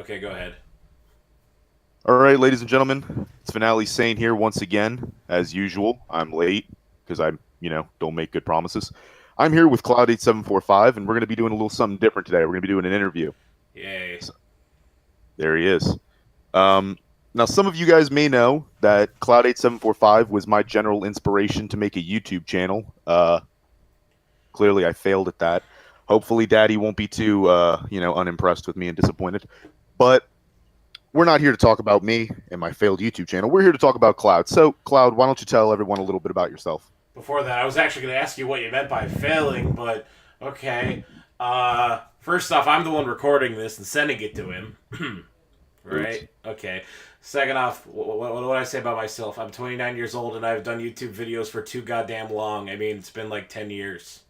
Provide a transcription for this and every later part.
Okay, go ahead. All right, ladies and gentlemen, it's FinaleSaint here once again. As usual, I'm late because don't make good promises. I'm here with Cloud8745, and we're going to be doing a little something different today. We're going to be doing an interview. Yay. So, there he is. Um, Now, some of you guys may know that Cloud8745 was my general inspiration to make a YouTube channel. Clearly, I failed at that. Hopefully, Daddy won't be too, unimpressed with me and disappointed. But we're not here to talk about me and my failed YouTube channel. We're here to talk about Cloud. So, Cloud, why don't you tell everyone a little bit about yourself? Before that, I was actually going to ask you what you meant by failing, but okay. First off, I'm the one recording this and sending it to him. Oops. Right? Okay. Second off, what do I say about myself? I'm 29 years old and I've done YouTube videos for too goddamn long. I mean, it's been like 10 years.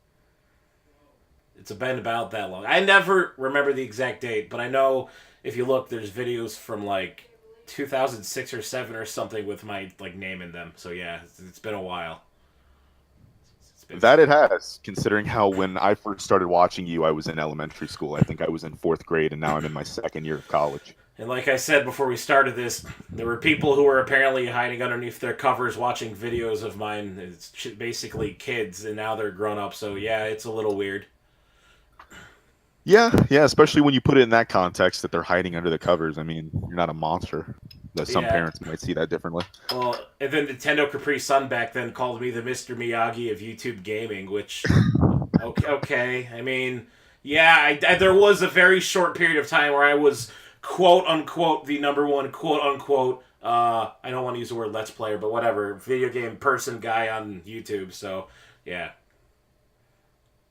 It's been about that long. I never remember the exact date, but I know if you look, there's videos from like 2006 or 7 or something with my like name in them. So yeah, it's been a while. It's been That it has, considering how when I first started watching you, I was in elementary school. I think I was in fourth grade, and now I'm in my second year of college. And like I said before we started this, there were people who were apparently hiding underneath their covers watching videos of mine. It's basically kids, and now they're grown up. So yeah, it's a little weird. Yeah, yeah, especially when you put it in that context that they're hiding under the covers. I mean, you're not a monster. Though some Yeah. parents might see that differently. Well, and then Nintendo Capri Sun back then called me the Mr. Miyagi of YouTube gaming, which okay, okay. I mean, yeah, there was a very short period of time where I was quote unquote the number one quote unquote. I don't want to use the word let's player, but whatever, video game person guy on YouTube. So yeah,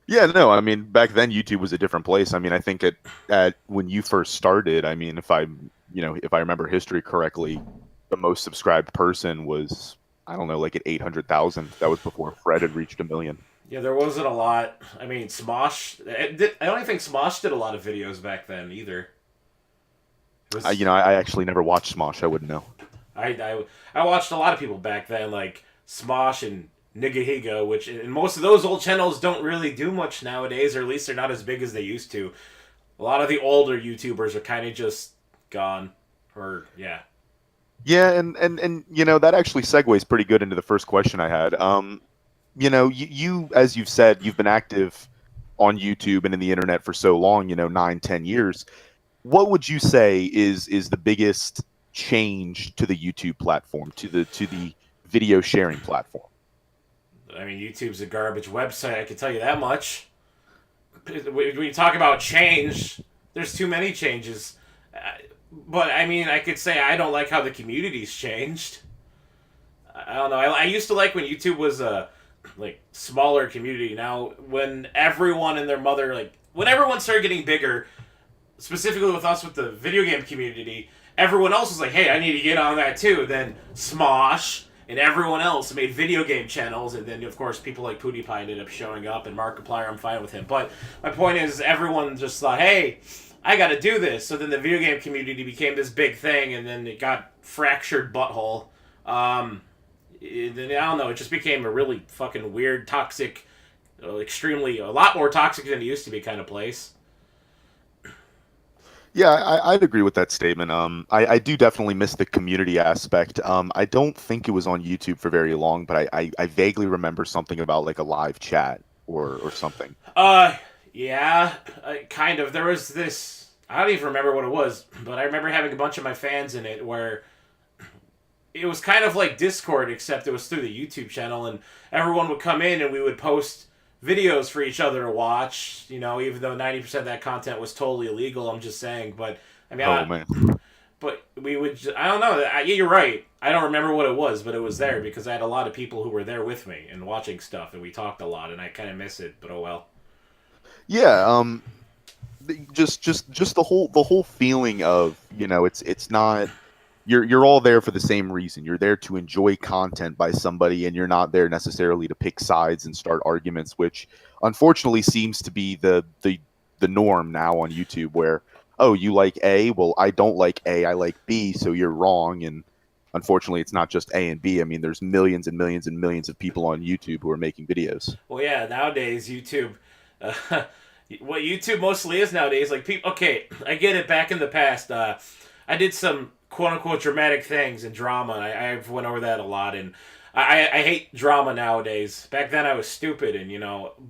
Yeah, no, I mean, back then YouTube was a different place. I mean, I think at when you first started, I mean, if I remember history correctly, the most subscribed person was, I don't know, like at 800,000. That was before Fred had reached a million. yeah, there wasn't a lot. I mean, Smosh. I don't even think Smosh did a lot of videos back then either. It was I actually never watched Smosh. I wouldn't know. I watched a lot of people back then, like Smosh and Nigahiga, which and most of those old channels don't really do much nowadays, or at least they're not as big as they used to. A lot of the older YouTubers are kind of just gone, or yeah, Yeah, and that actually segues pretty good into the first question I had. You as you've said, you've been active on YouTube and in the internet for so long, 9, 10 years. What would you say is the biggest change to the YouTube platform, to the video sharing platform? I mean YouTube's a garbage website. I can tell you that much. When you talk about change, there's too many changes. But I mean, I could say I don't like how the community's changed. I don't know. I used to like when YouTube was a like smaller community. Now when everyone and their mother like when everyone started getting bigger, specifically with us with the video game community, everyone else was like, "Hey, I need to get on that too." Then Smosh and everyone else made video game channels, and then of course people like PewDiePie ended up showing up, and Markiplier, I'm fine with him. But my point is, everyone just thought, "Hey, I got to do this." So then the video game community became this big thing, and then it got fractured butthole. I don't know. It just became a really fucking weird, toxic, extremely a lot more toxic than it used to be kind of place. Yeah, I'd agree with that statement. I do definitely miss the community aspect. I don't think it was on YouTube for very long, but I vaguely remember something about like a live chat or something. Uh, yeah, kind of. There was this. I don't even remember what it was, but I remember having a bunch of my fans in it where it was kind of like Discord, except it was through the YouTube channel, and everyone would come in and we would post videos for each other to watch. Even though 90% of that content was totally illegal, I'm just saying. But I mean, Oh man. but we would. I don't know. Yeah, you're right. I don't remember what it was, but it was there because I had a lot of people who were there with me and watching stuff, and we talked a lot, and I kind of miss it. But oh well. Yeah, just the whole feeling of, it's not, you're all there for the same reason. You're there to enjoy content by somebody, and you're not there necessarily to pick sides and start arguments, which unfortunately seems to be the norm now on YouTube, where, oh, you like A, well, I don't like A, I like B, so you're wrong. And unfortunately, it's not just A and B. I mean, there's millions and millions and millions of people on YouTube who are making videos. Well, yeah. Nowadays, YouTube. Uh, what YouTube mostly is nowadays. Like people, okay, I get it. Back in the past, I did some quote unquote dramatic things and drama. And I've went over that a lot, and I hate drama nowadays. Back then, I was stupid, and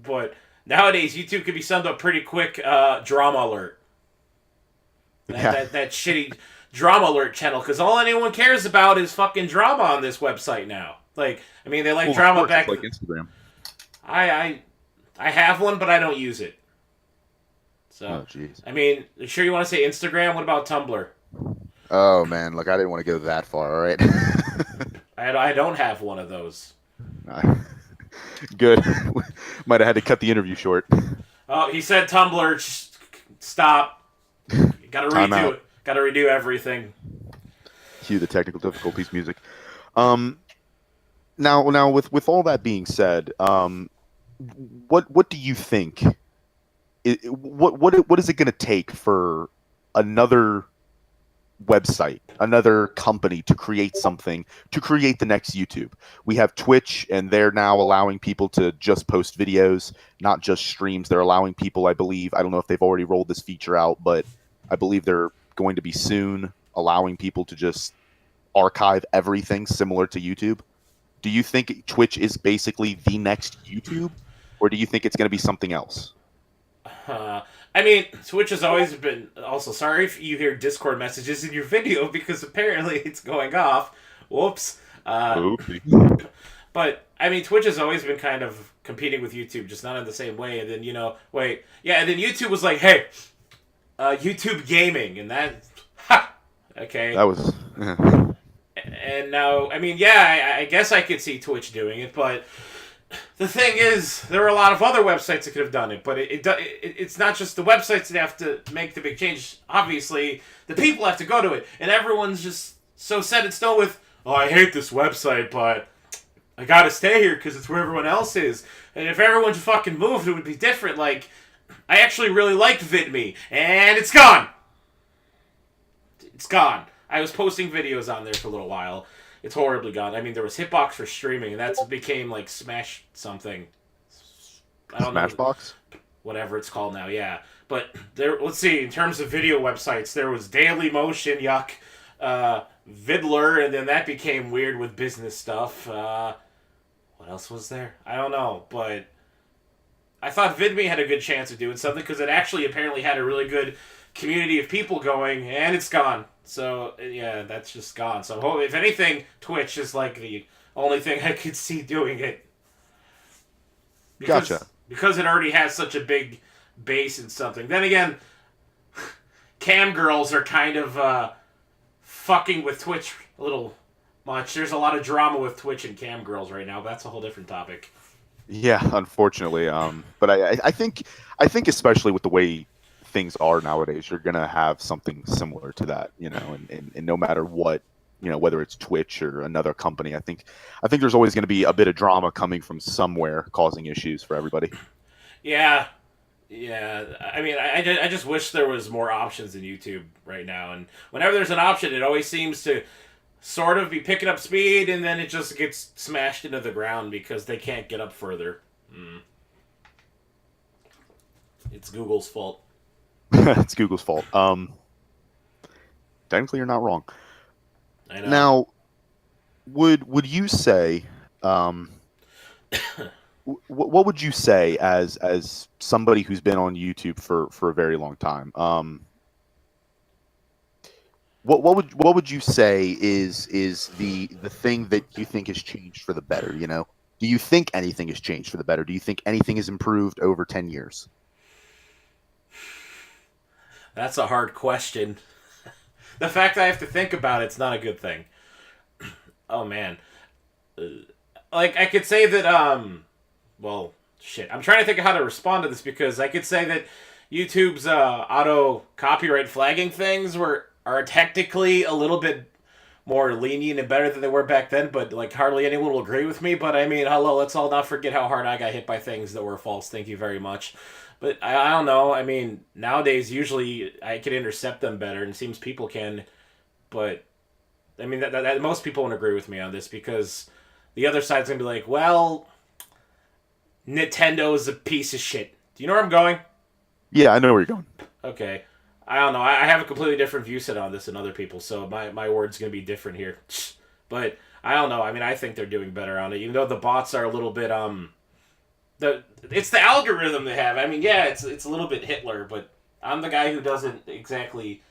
but nowadays YouTube can be summed up pretty quick. Drama alert. That shitty drama alert channel, because all anyone cares about is fucking drama on this website now. Like, I mean, they like drama back. Like Instagram. I have one, but I don't use it. So, Oh, jeez. I mean, sure you want to say Instagram? What about Tumblr? Oh man, look, I didn't want to go that far. All right. I don't have one of those. Good. Might have had to cut the interview short. Oh, he said Tumblr. Stop. Got to redo it. Got to redo everything. Cue the technical difficulties music. Now, with all that being said, what do you think? What is it going to take for another website, another company to create something, to create the next YouTube? We have Twitch, and they're now allowing people to just post videos, not just streams. They're allowing people, I believe, I don't know if they've already rolled this feature out, but I believe they're going to be soon allowing people to just archive everything similar to YouTube. Do you think Twitch is basically the next YouTube, or do you think it's going to be something else? I mean, Twitch has always been... Also, sorry if you hear Discord messages in your video, because apparently it's going off. Whoops. But, I mean, Twitch has always been kind of competing with YouTube, just not in the same way. And then, and then YouTube was like, hey, YouTube gaming, and that... Ha! Okay. That was... And now, I mean, yeah, I guess I could see Twitch doing it, but... The thing is, there are a lot of other websites that could have done it, but it's not just the websites that have to make the big change. Obviously, the people have to go to it, and everyone's just so set in stone with, oh, I hate this website, but I gotta stay here because it's where everyone else is. And if everyone fucking moved, it would be different. Like, I actually really liked VidMe, and it's gone. It's gone. I was posting videos on there for a little while. It's horribly gone. I mean, there was Hitbox for streaming, and that became like Smash something. I don't know. Smashbox? Whatever it's called now, yeah. But there, let's see. In terms of video websites, there was Daily Motion, yuck, Vidler, and then that became weird with business stuff. What else was there? I don't know, but I thought VidMe had a good chance of doing something because it actually apparently had a really good community of people going, and it's gone. So, yeah, that's just gone. So, if anything, Twitch is like the only thing I could see doing it. Gotcha. Because it already has such a big base in something. Then again, cam girls are kind of fucking with Twitch a little much. There's a lot of drama with Twitch and cam girls right now, but that's a whole different topic. Yeah, unfortunately. But I think especially with the way things are nowadays, you're gonna have something similar to that, and no matter what, whether it's Twitch or another company, I think there's always going to be a bit of drama coming from somewhere causing issues for everybody. Yeah. I mean, I just wish there was more options in YouTube right now, and whenever there's an option, it always seems to sort of be picking up speed, and then it just gets smashed into the ground because they can't get up further. It's Google's fault. It's Google's fault. Technically, you're not wrong. I know. Now, would you say, what would you say as somebody who's been on YouTube for a very long time? What would you say is the thing that you think has changed for the better? Do you think anything has changed for the better? Do you think anything has improved over 10 years? That's a hard question. The fact I have to think about it's not a good thing. Oh, man. Like, I could say that, well, shit. I'm trying to think of how to respond to this, because I could say that YouTube's auto copyright flagging things are technically a little bit more lenient and better than they were back then, but, like, hardly anyone will agree with me. But, I mean, hello, let's all not forget how hard I got hit by things that were false. Thank you very much. But I don't know. I mean, nowadays, usually I can intercept them better, and it seems people can. But, I mean, that most people won't agree with me on this, because the other side's going to be like, well, Nintendo's a piece of shit. Do you know where I'm going? Yeah, I know where you're going. Okay. I don't know. I have a completely different view set on this than other people, so my word's going to be different here. But I don't know. I mean, I think they're doing better on it. Even though the bots are a little bit it's the algorithm they have. I mean, yeah, it's a little bit Hitler, but I'm the guy who doesn't exactly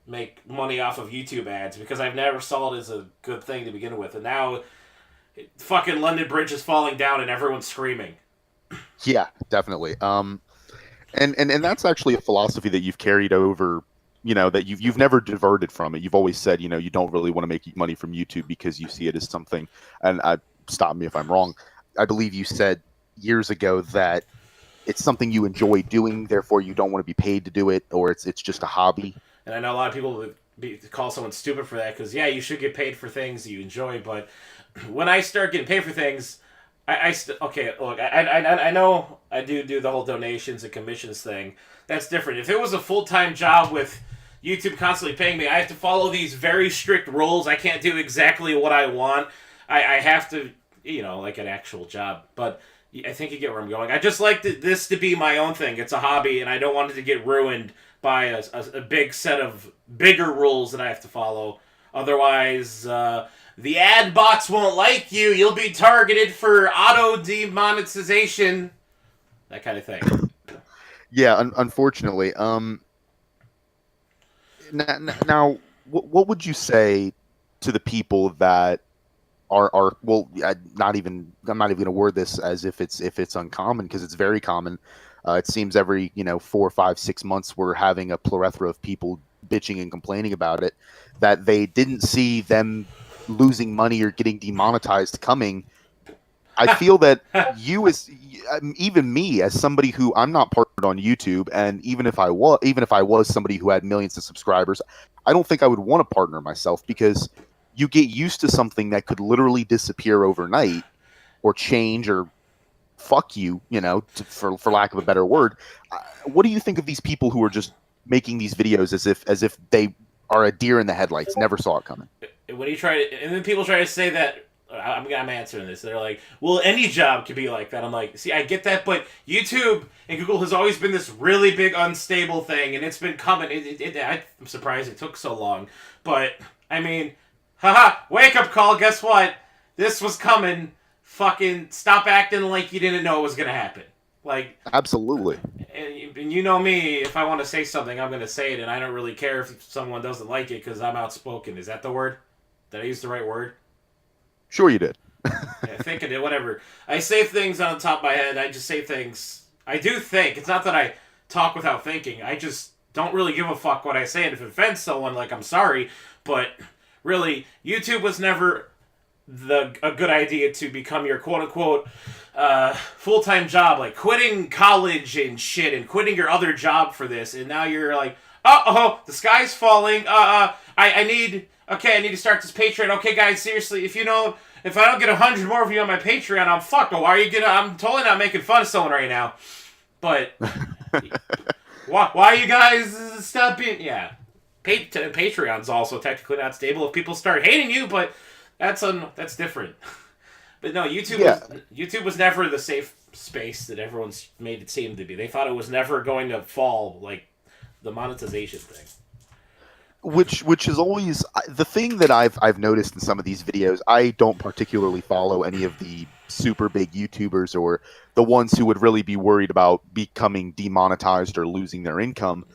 make money off of YouTube ads because I've never saw it as a good thing to begin with. And now fucking London Bridge is falling down and everyone's screaming. Yeah, definitely. And that's actually a philosophy that you've carried over. You know that you've never diverted from it. You've always said, you know, you don't really want to make money from YouTube because you see it as something. And stop me if I'm wrong. I believe you said years ago that it's something you enjoy doing, therefore you don't want to be paid to do it, or it's just a hobby. And I know a lot of people would call someone stupid for that because, yeah, you should get paid for things you enjoy. But when I start getting paid for things, okay, look, I know I do the whole donations and commissions thing. That's different. If it was a full-time job with YouTube constantly paying me, I have to follow these very strict rules. I can't do exactly what I want. I have to, like an actual job. But I think you get where I'm going. I just like this to be my own thing. It's a hobby, and I don't want it to get ruined by a big set of bigger rules that I have to follow. Otherwise, the ad bots won't like you. You'll be targeted for auto demonetization. That kind of thing. Yeah, unfortunately. Now, what would you say to the people that are well? I'm not even going to word this as if it's uncommon, because it's very common. It seems every 4, 5, 6 months we're having a plethora of people bitching and complaining about it, that they didn't see them losing money or getting demonetized coming. I feel that you, as even me, as somebody who, I'm not partnered on YouTube, and even if I was somebody who had millions of subscribers, I don't think I would want to partner myself, because you get used to something that could literally disappear overnight or change or fuck you, for lack of a better word. What do you think of these people who are just making these videos as if they are a deer in the headlights, never saw it coming? When you try to, and then people try to say that, I'm answering this. They're like, well, any job could be like that. I'm like, see, I get that, but YouTube and Google has always been this really big unstable thing, and it's been coming. I'm surprised it took so long, but I mean, haha, wake up call. Guess what? This was coming. Fucking stop acting like you didn't know it was gonna happen. Like, absolutely. And you know me, if I want to say something, I'm gonna say it, and I don't really care if someone doesn't like it because I'm outspoken. Is that the word? Did I use the right word? Sure you did. I think I did. Whatever. I say things on the top of my head. I just say things. I do think. It's not that I talk without thinking. I just don't really give a fuck what I say, and if it offends someone, like, I'm sorry, but really, YouTube was never a good idea to become your quote-unquote full-time job, like quitting college and shit and quitting your other job for this, and now you're like, the sky's falling, I need to start this Patreon. Okay, guys, seriously, if I don't get 100 more of you on my Patreon, I'm fucked. I'm totally not making fun of someone right now, but why you guys stop being, yeah, Patreon's also technically not stable if people start hating you, but that's different. But no, YouTube was never the safe space that everyone's made it seem to be. They thought it was never going to fall, like the monetization thing. Which is always the thing that I've noticed in some of these videos. I don't particularly follow any of the super big YouTubers or the ones who would really be worried about becoming demonetized or losing their income.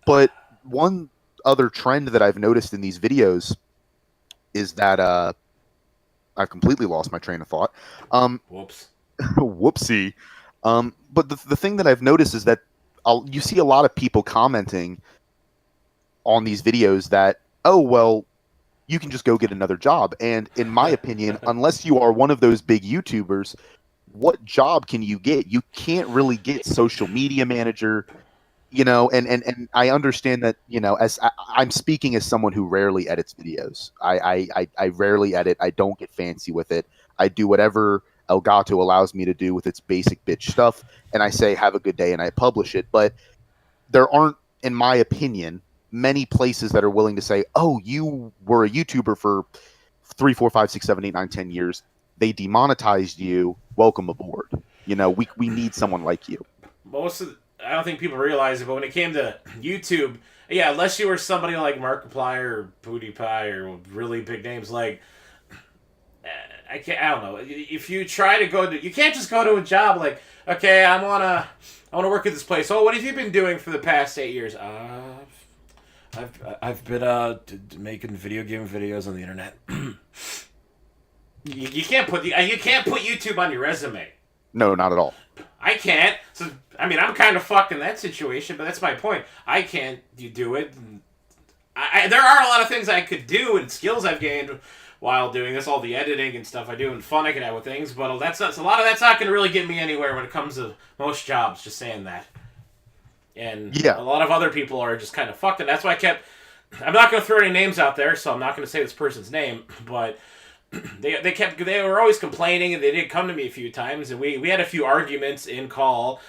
But one other trend that I've noticed in these videos is that I've completely lost my train of thought. Whoops. Whoopsie. But the thing that I've noticed is that you see a lot of people commenting on these videos that, oh, well, you can just go get another job. And in my opinion, unless you are one of those big YouTubers, what job can you get? You can't really get social media manager, and I understand that, as I'm speaking as someone who rarely edits videos. I rarely edit. I don't get fancy with it. I do whatever Elgato allows me to do with its basic bitch stuff, and I say, have a good day, and I publish it. But there aren't, in my opinion, many places that are willing to say, oh, you were a YouTuber for 3, 4, 5, 6, 7, 8, 9, 10 years. They demonetized you. Welcome aboard. We need someone like you. I don't think people realize it, but when it came to YouTube, yeah, unless you were somebody like Markiplier or PewDiePie or really big names like, I don't know. If you try to go to, you can't just go to a job like, okay, I wanna work at this place. Oh, what have you been doing for the past 8 years? I've been making video game videos on the internet. You can't put you can't put YouTube on your resume. No, not at all. I can't. So I mean, I'm kind of fucked in that situation, but that's my point. I can't. You do it. There are a lot of things I could do and skills I've gained while doing this, all the editing and stuff I do and fun I can have with things. But that's not, a lot of that's not going to really get me anywhere when it comes to most jobs. Just saying that. And Yeah. a lot of other people are just kind of fucked, and that's why I kept. I'm not going to throw any names out there, so I'm not going to say this person's name, but they were always complaining, and they did come to me a few times, and we had a few arguments in call,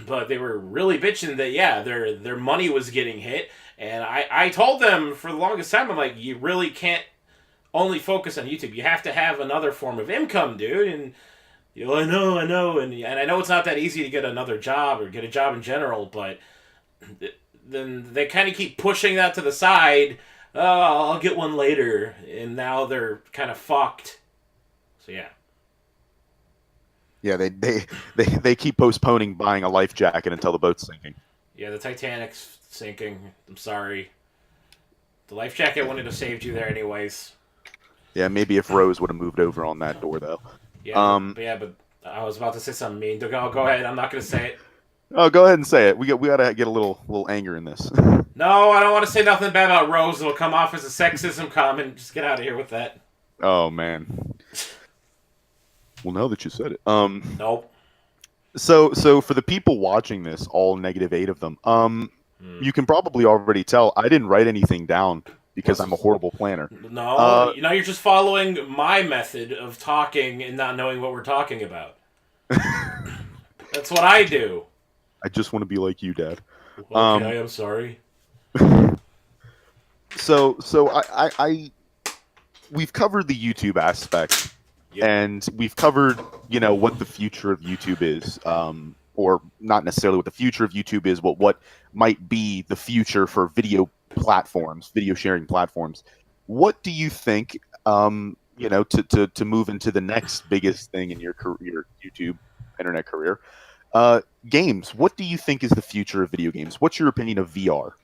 but they were really bitching that their money was getting hit, and I told them for the longest time, I'm like, you really can't only focus on YouTube. You have to have another form of income, dude, and I know, and I know it's not that easy to get another job or get a job in general, but then they kind of keep pushing that to the side. Oh, I'll get one later, and now they're kind of fucked. So yeah. Yeah, they keep postponing buying a life jacket until the boat's sinking. Yeah, the Titanic's sinking. I'm sorry. The life jacket wouldn't have saved you there anyways. Yeah, maybe if Rose would have moved over on that door though. Yeah, but I was about to say something mean. Go ahead. I'm not gonna say it. Oh, go ahead and say it. We gotta get a little anger in this. No, I don't want to say nothing bad about Rose. It'll come off as a sexism comment. Just get out of here with that. Oh man. Well, now that you said it. Nope. So for the people watching this, all -8 of them, you can probably already tell I didn't write anything down because I'm a horrible planner. No, you're just following my method of talking and not knowing what we're talking about. That's what I do. I just want to be like you, Dad. Okay, I'm sorry. So we've covered the YouTube aspect, Yep. and we've covered what the future of YouTube is, or not necessarily what the future of YouTube is, but what might be the future for video platforms, video sharing platforms. What do you think? To move into the next biggest thing in your YouTube internet career, games. What do you think is the future of video games? What's your opinion of VR?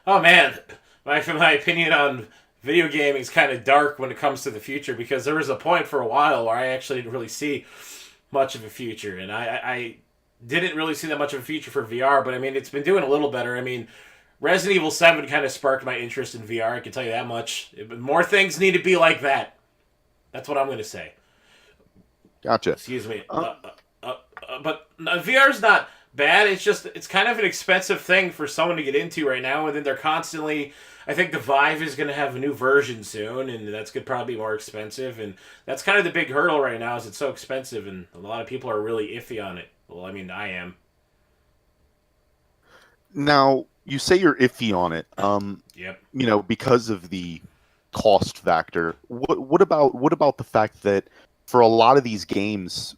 Oh man, my opinion on video gaming is kind of dark when it comes to the future, because there was a point for a while where I actually didn't really see much of a future, and I didn't really see that much of a future for VR. But I mean, it's been doing a little better. I mean, Resident Evil 7 kind of sparked my interest in VR. I can tell you that much. More things need to be like that. That's what I'm going to say. Gotcha. Excuse me. But VR's not bad. It's kind of an expensive thing for someone to get into right now, and then they're constantly. I think the Vive is going to have a new version soon, and that's going to probably be more expensive, and that's kind of the big hurdle right now. Is it's so expensive, and a lot of people are really iffy on it. Well, I mean, I am. Now you say you're iffy on it. Yep. Because of the cost factor. What about the fact that for a lot of these games,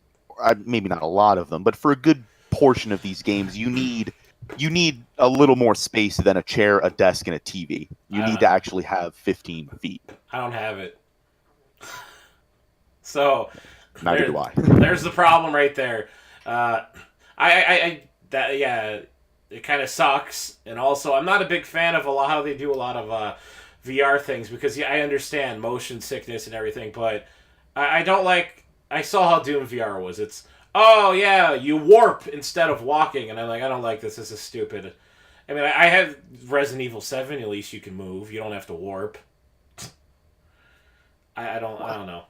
maybe not a lot of them, but for a good portion of these games, you need a little more space than a chair, a desk, and a TV. You need to actually have 15 feet. I don't have it. So neither do I. There's the problem right there. It kind of sucks, and also I'm not a big fan of how they do a lot of VR things, because I understand motion sickness and everything, but I don't like. I saw how Doom VR was. It's you warp instead of walking, and I'm like, I don't like this. This is stupid. I mean, I have Resident Evil 7. At least you can move. You don't have to warp. I don't know.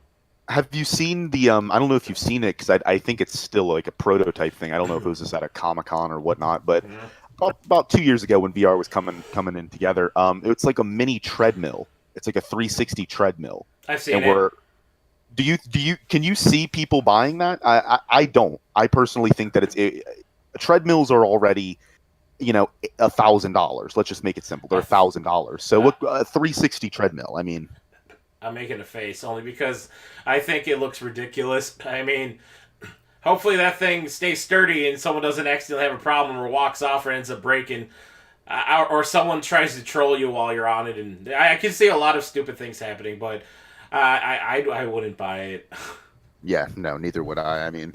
Have you seen the I don't know if you've seen it, because I think it's still like a prototype thing. I don't know if it was just at a Comic-Con or whatnot, but about 2 years ago when VR was coming in together, it's like a mini treadmill. It's like a 360 treadmill. I've seen it. Can you see people buying that? I don't. I personally think that treadmills are already, $1,000. Let's just make it simple. They're $1,000. So a 360 treadmill. I mean, I'm making a face only because I think it looks ridiculous. I mean, Hopefully that thing stays sturdy and someone doesn't accidentally have a problem or walks off or ends up breaking. Or someone tries to troll you while you're on it. And I can see a lot of stupid things happening, but I wouldn't buy it. Yeah, no, neither would I. I mean,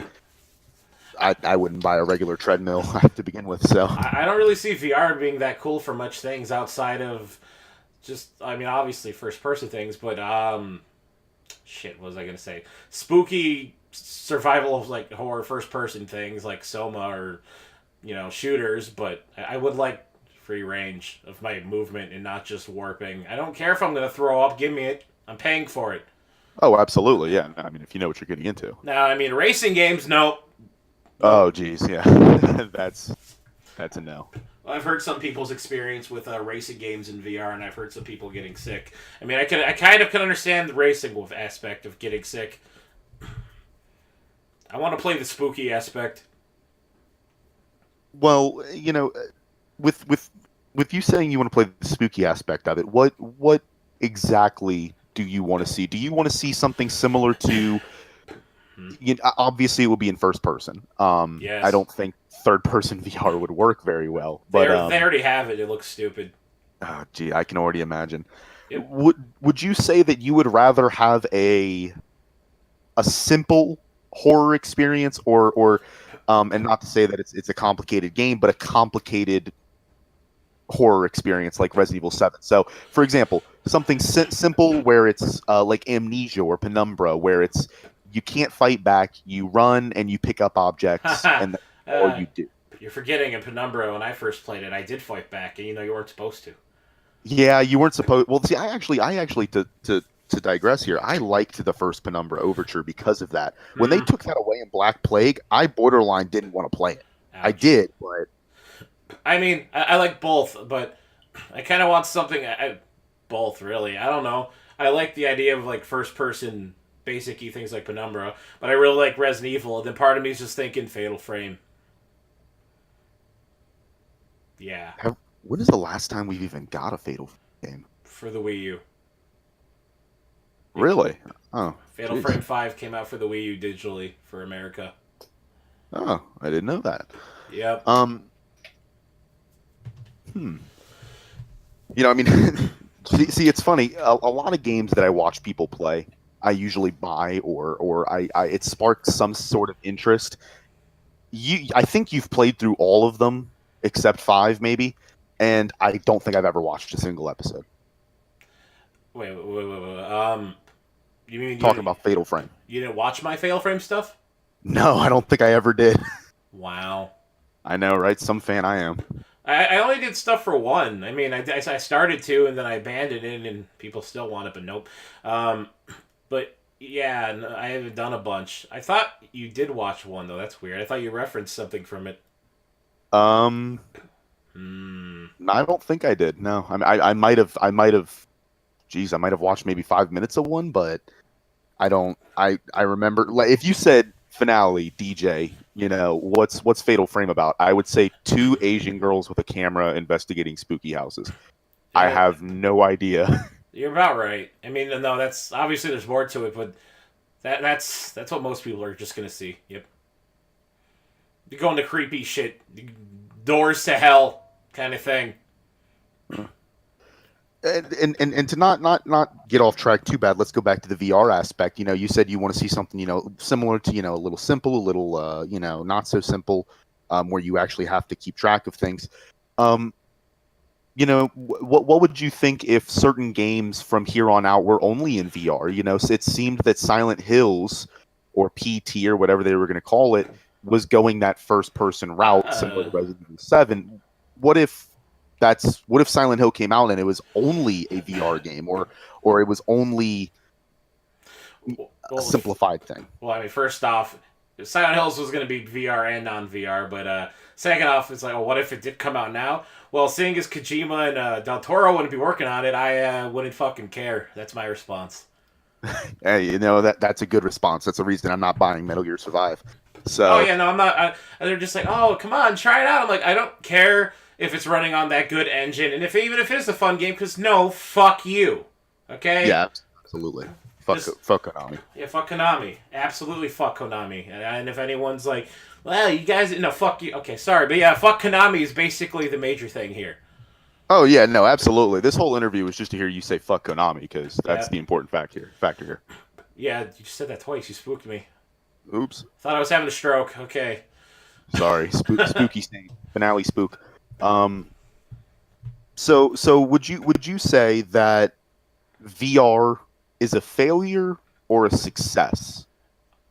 I wouldn't buy a regular treadmill to begin with, so. I don't really see VR being that cool for much things outside of just, I mean, obviously first person things, but, shit, what was I going to say? Spooky survival of, like, horror first person things like Soma or, shooters, but I would like free range of my movement and not just warping. I don't care if I'm going to throw up, give me it. I'm paying for it. Oh, absolutely, yeah. I mean, if you know what you're getting into. Now, I mean, racing games, no. Oh, geez, yeah. That's a no. I've heard some people's experience with racing games in VR, and I've heard some people getting sick. I mean, I kind of can understand the racing aspect of getting sick. I want to play the spooky aspect. Well, with you saying you want to play the spooky aspect of it, what exactly do you want to see? Do you want to see something similar to? Obviously, it will be in first person. Yes. I don't think third person VR would work very well. But they already have it. It looks stupid. Oh, gee, I can already imagine. Yep. Would you say that you would rather have a simple horror experience, or and not to say that it's a complicated game, but a complicated horror experience like Resident Evil 7? So, for example, something simple where it's like Amnesia or Penumbra, where it's you can't fight back, you run and you pick up objects, and that's all you do. You're forgetting in Penumbra, when I first played it, I did fight back, and you weren't supposed to. Yeah, you weren't supposed. Well, see, I actually to digress here, I liked the first Penumbra Overture because of that. When they took that away in Black Plague, I borderline didn't want to play it. Ouch. I did, but I mean, I like both, but I kind of want something. Both, really. I don't know. I like the idea of like first person basic-y things like Penumbra, but I really like Resident Evil. Then part of me is just thinking Fatal Frame. Yeah. When is the last time we've even got a Fatal game? For the Wii U. Really? Oh. Fatal Frame 5 came out for the Wii U digitally for America. Oh, I didn't know that. Yep. I mean, see, it's funny. A lot of games that I watch people play, I usually buy or it sparks some sort of interest. I think you've played through all of them except 5, maybe, and I don't think I've ever watched a single episode. Wait. You mean talking about Fatal Frame? You didn't watch my Fatal Frame stuff? No, I don't think I ever did. Wow. I know, right? Some fan I am. I only did stuff for 1. I mean, I started 2, and then I abandoned it, and people still want it, but nope. But yeah, no, I haven't done a bunch. I thought you did watch 1, though. That's weird. I thought you referenced something from it. I don't think I did. No, I mean, I might have. Geez, I might have watched maybe 5 minutes of 1, but I don't. I remember, like, if you said finale DJ, what's Fatal Frame about? I would say 2 Asian girls with a camera investigating spooky houses. Yeah. I have no idea. You're about right. I mean, no, that's obviously there's more to it, but that's what most people are just gonna see. Yep. You're going to creepy shit, doors to hell kind of thing. And to not get off track too bad, let's go back to the VR aspect. You said you want to see something, similar to, a little simple, a little, not so simple, where you actually have to keep track of things. What would you think if certain games from here on out were only in VR? So it seemed that Silent Hills, or PT, or whatever they were going to call it, was going that first-person route, similar to Resident Evil 7. What if Silent Hill came out and it was only a VR game, or it was only a simplified thing? Well, I mean, first off, Silent Hills was going to be VR and non-VR, but second off, it's like, what if it did come out now? Well, seeing as Kojima and Del Toro wouldn't be working on it, I wouldn't fucking care. That's my response. Hey, that's a good response. That's the reason I'm not buying Metal Gear Survive. So. Oh yeah, no, I'm not. They're just like, oh, come on, try it out. I'm like, I don't care if it's running on that good engine, and even if it is a fun game, because no, fuck you. Okay? Yeah, absolutely. fuck Konami. Yeah, fuck Konami. Absolutely fuck Konami. And if anyone's like, well, you guys, no, fuck you. Okay, sorry, but yeah, fuck Konami is basically the major thing here. Oh yeah, no, absolutely. This whole interview was just to hear you say fuck Konami because that's Yeah. the important factor here. Yeah, you just said that twice. You spooked me. Oops. Thought I was having a stroke. Okay. Sorry. Spooky Saint. Finale spook. So would you say that VR is a failure or a success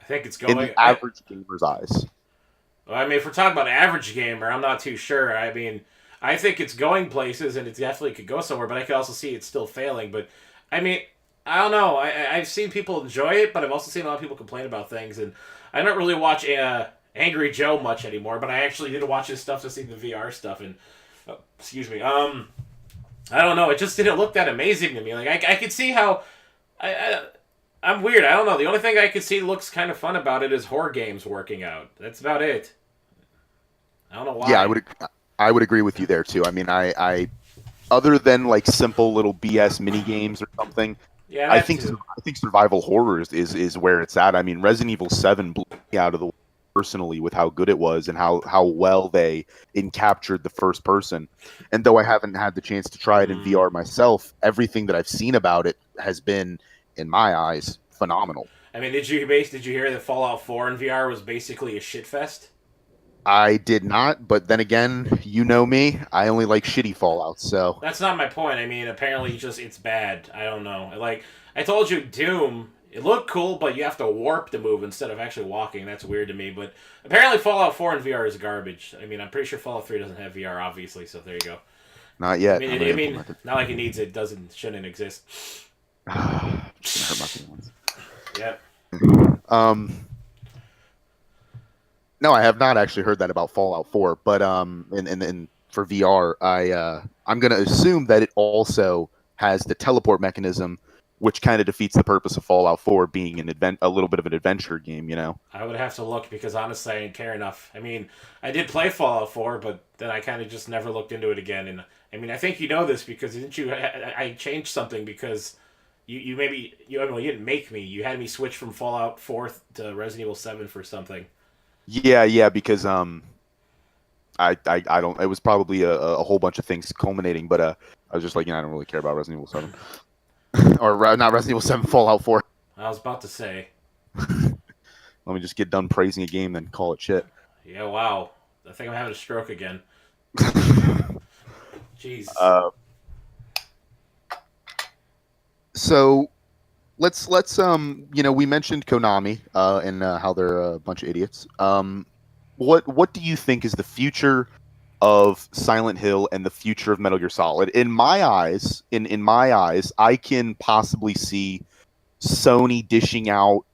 I think it's in going. the average gamer's eyes? I mean, if we're talking about average gamer, I'm not too sure. I mean, I think it's going places and it definitely could go somewhere, but I could also see it still failing. But, I mean, I don't know. I've seen people enjoy it, but I've also seen a lot of people complain about things. And I don't really watch Angry Joe much anymore, but I actually did watch his stuff to see the VR stuff. And, excuse me. I don't know. It just didn't look that amazing to me. Like, I could see how. I'm weird. I don't know. The only thing I could see looks kind of fun about it is horror games working out. That's about it. I don't know why. Yeah, I would agree with you there too. I mean, I other than like simple little BS mini games or something, Yeah, I think survival horror is where it's at. I mean, Resident Evil 7 blew me out of the water personally with how good it was and how well they captured the first person. And though I haven't had the chance to try it in VR myself, everything that I've seen about it has been, in my eyes, phenomenal. I mean, did you hear that Fallout 4 in VR was basically a shit fest? I did not, but then again, you know me, I only like shitty Fallout, so That's not my point. I mean, apparently it's bad. I don't know. Like I told you, Doom. It looked cool, but you have to warp to move instead of actually walking. That's weird to me. But apparently, Fallout 4 in VR is garbage. I mean, I'm pretty sure Fallout 3 doesn't have VR, obviously. So there you go. not yet. I mean, not like it needs it. Shouldn't exist. Just gonna hurt my feelings. Yep. No, I have not actually heard that about Fallout 4, but and for VR, I'm gonna assume that it also has the teleport mechanism, which kind of defeats the purpose of Fallout 4 being a little bit of an adventure game, you know. I would have to look because honestly, I didn't care enough. I mean, I did play Fallout 4, but then I kind of just never looked into it again. And I mean, I think you know this because didn't you? I changed something because you didn't make me. You had me switch from Fallout 4 to Resident Evil 7 for something. Yeah, because I don't. It was probably a whole bunch of things culminating, but I was just like, I don't really care about Resident Evil 7, or not Resident Evil 7, Fallout 4. I was about to say. Let me just get done praising a game, then call it shit. Yeah, wow. I think I'm having a stroke again. Jeez. So let's we mentioned Konami and how they're a bunch of idiots. What do you think is the future of Silent Hill and the future of Metal Gear Solid? In my eyes, I can possibly see Sony dishing out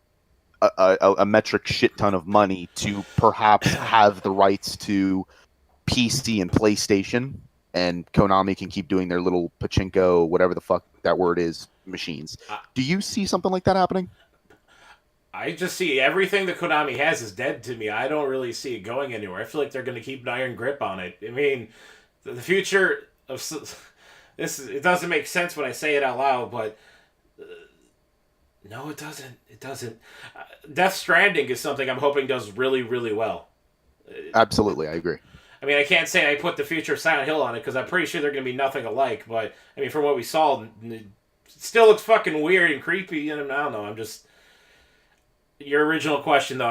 a metric shit ton of money to perhaps have the rights to PC and PlayStation, and Konami can keep doing their little pachinko, whatever the fuck that word is, machines. Do you see something like that happening? I just see everything that Konami has is dead to me. I don't really see it going anywhere. I feel like they're going to keep an iron grip on it. I mean, the future of this, it doesn't make sense when I say it out loud, but no, it doesn't. It doesn't. Death Stranding is something I'm hoping does really, really well. Absolutely, I agree. I mean, I can't say I put the future of Silent Hill on it because I'm pretty sure they're going to be nothing alike. But I mean, from what we saw, it still looks fucking weird and creepy. And I don't know. I'm just your original question though.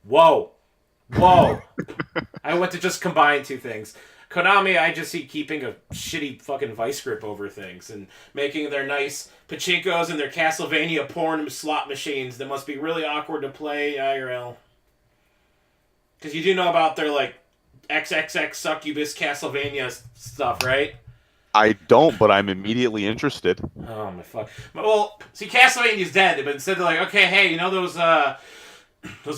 Whoa. I went to just combine two things. Konami, I just see keeping a shitty fucking vice grip over things and making their nice pachinkos and their Castlevania porn slot machines that must be really awkward to play IRL. Because you do know about their, like, XXX Succubus Castlevania stuff, right? I don't, but I'm immediately interested. Oh, my fuck. Well, see, Castlevania's dead, but instead they're like, okay, hey, you know those